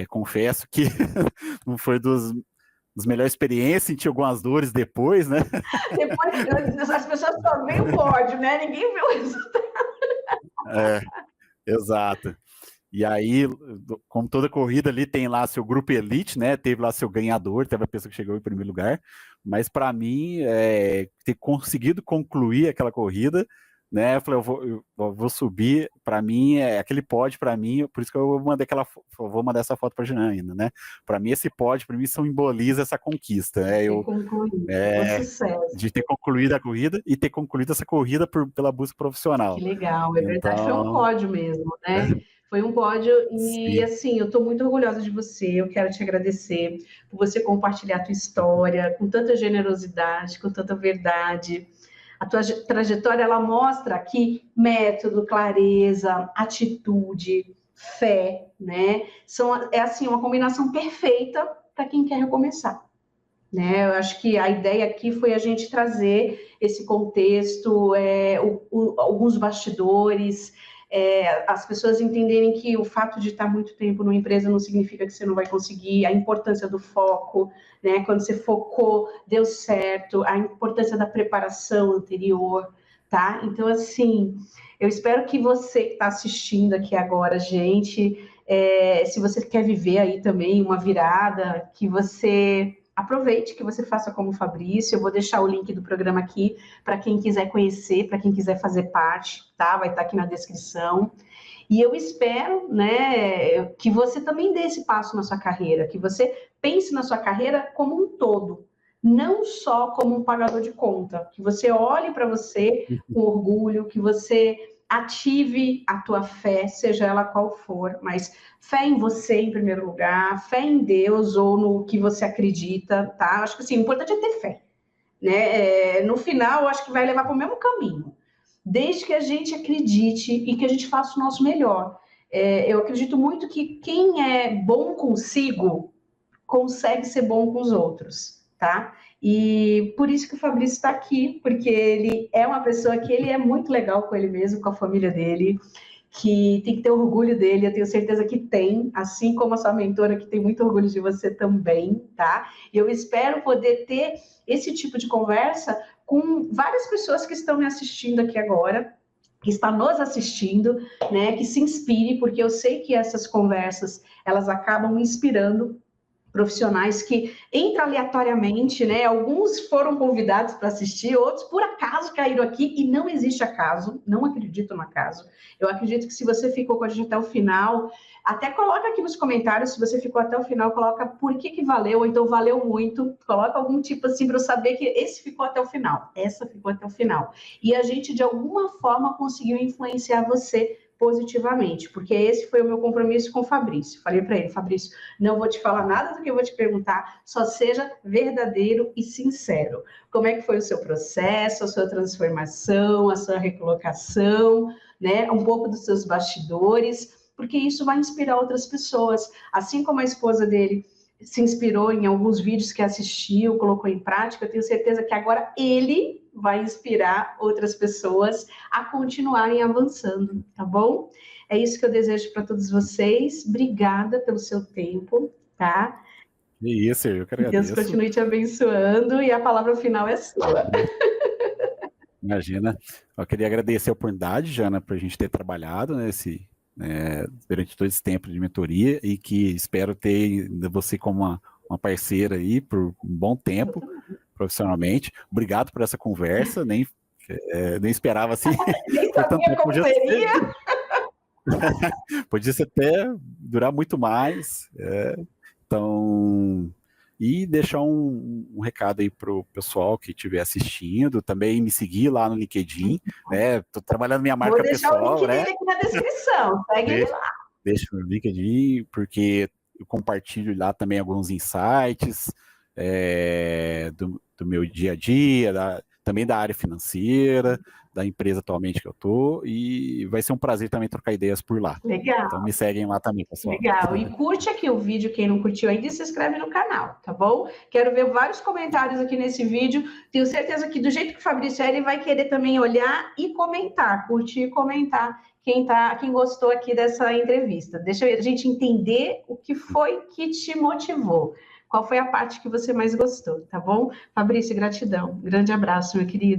confesso que não foi das melhores experiências, senti algumas dores depois, né? Depois, as pessoas só veem o pódio, né? Ninguém viu isso. É, exato. E aí, como toda corrida ali tem lá seu grupo elite, né? Teve lá seu ganhador, teve a pessoa que chegou em primeiro lugar. Mas para mim, ter conseguido concluir aquela corrida, né? Eu falei, eu vou subir. Para mim, aquele pódio para mim, por isso que eu vou mandar essa foto para a Jean ainda, né? Para mim, esse pódio para mim simboliza essa conquista, né? É concluído, com É, sucesso. de ter concluído a corrida e ter concluído essa corrida pela busca Que profissional. legal, é verdade. Foi um Então, pódio mesmo, né? Foi um pódio e, sim. assim, eu estou muito orgulhosa de você. Eu quero te agradecer por você compartilhar a tua história com tanta generosidade, com tanta verdade. A tua trajetória, ela mostra aqui método, clareza, atitude, fé, né? É, assim, uma combinação perfeita para quem quer recomeçar. Né? Eu acho que a ideia aqui foi a gente trazer esse contexto, alguns bastidores, as pessoas entenderem que o fato de estar muito tempo numa empresa não significa que você não vai conseguir, a importância do foco, né? Quando você focou, deu certo, a importância da preparação anterior, tá? Então, assim, eu espero que você que está assistindo aqui agora, gente, se você quer viver aí também uma virada, que você aproveite, que você faça como o Fabrício. Eu vou deixar o link do programa aqui para quem quiser conhecer, para quem quiser fazer parte, tá? Vai estar aqui na descrição. E eu espero, né, que você também dê esse passo na sua carreira, que você pense na sua carreira como um todo, não só como um pagador de conta, que você olhe para você com orgulho, que você ative a tua fé, seja ela qual for, mas fé em você em primeiro lugar, fé em Deus ou no que você acredita, tá? Acho que assim, o importante é ter fé, né? No final, eu acho que vai levar para o mesmo caminho, desde que a gente acredite e que a gente faça o nosso melhor. Eu acredito muito que quem é bom consigo consegue ser bom com os outros. tá? E por isso que o Fabrício está aqui, porque ele é uma pessoa que ele é muito legal com ele mesmo, com a família dele, que tem que ter orgulho dele, eu tenho certeza que tem, assim como a sua mentora, que tem muito orgulho de você também, tá? E eu espero poder ter esse tipo de conversa com várias pessoas que estão me assistindo aqui agora, que está nos assistindo, né, que se inspire, porque eu sei que essas conversas, elas acabam me inspirando profissionais que entram aleatoriamente, né? Alguns foram convidados para assistir, outros por acaso caíram aqui, e não existe acaso, não acredito no acaso. Eu acredito que se você ficou com a gente até o final, até coloca aqui nos comentários, se você ficou até o final, coloca por que valeu, ou então valeu muito, coloca algum tipo assim para eu saber que esse ficou até o final, essa ficou até o final. E a gente, de alguma forma, conseguiu influenciar você positivamente, porque esse foi o meu compromisso com o Fabrício. Falei para ele, Fabrício, não vou te falar nada do que eu vou te perguntar, só seja verdadeiro e sincero. Como é que foi o seu processo, a sua transformação, a sua recolocação, né? Um pouco dos seus bastidores, porque isso vai inspirar outras pessoas. Assim como a esposa dele se inspirou em alguns vídeos que assistiu, colocou em prática, eu tenho certeza que agora ele vai inspirar outras pessoas a continuarem avançando, tá bom? É isso que eu desejo para todos vocês. Obrigada pelo seu tempo, tá? E isso, eu que agradeço. Deus continue te abençoando e a palavra final é sua. Imagina. Eu queria agradecer a oportunidade, Jana, para a gente ter trabalhado durante todo esse tempo de mentoria e que espero ter você como uma parceira aí por um bom tempo, profissionalmente. Obrigado por essa conversa, nem esperava assim. Nem sabia como seria. Podia ser até durar muito mais. Então, e deixar um recado aí pro pessoal que estiver assistindo, também me seguir lá no LinkedIn, né? Tô trabalhando minha marca pessoal. Vou deixar o link dele aqui na descrição, segue ele lá. Deixa no LinkedIn, porque eu compartilho lá também alguns insights do meu dia a dia, também da área financeira, da empresa atualmente que eu tô, e vai ser um prazer também trocar ideias por lá. Legal. Então me seguem lá também, pessoal. Legal. E curte aqui o vídeo, quem não curtiu ainda, e se inscreve no canal, tá bom? Quero ver vários comentários aqui nesse vídeo. Tenho certeza que do jeito que o Fabrício ele vai querer também olhar e comentar, curtir e comentar quem gostou aqui dessa entrevista. Deixa a gente entender o que foi que te motivou. Qual foi a parte que você mais gostou, tá bom? Fabrício, gratidão. Grande abraço, meu querido.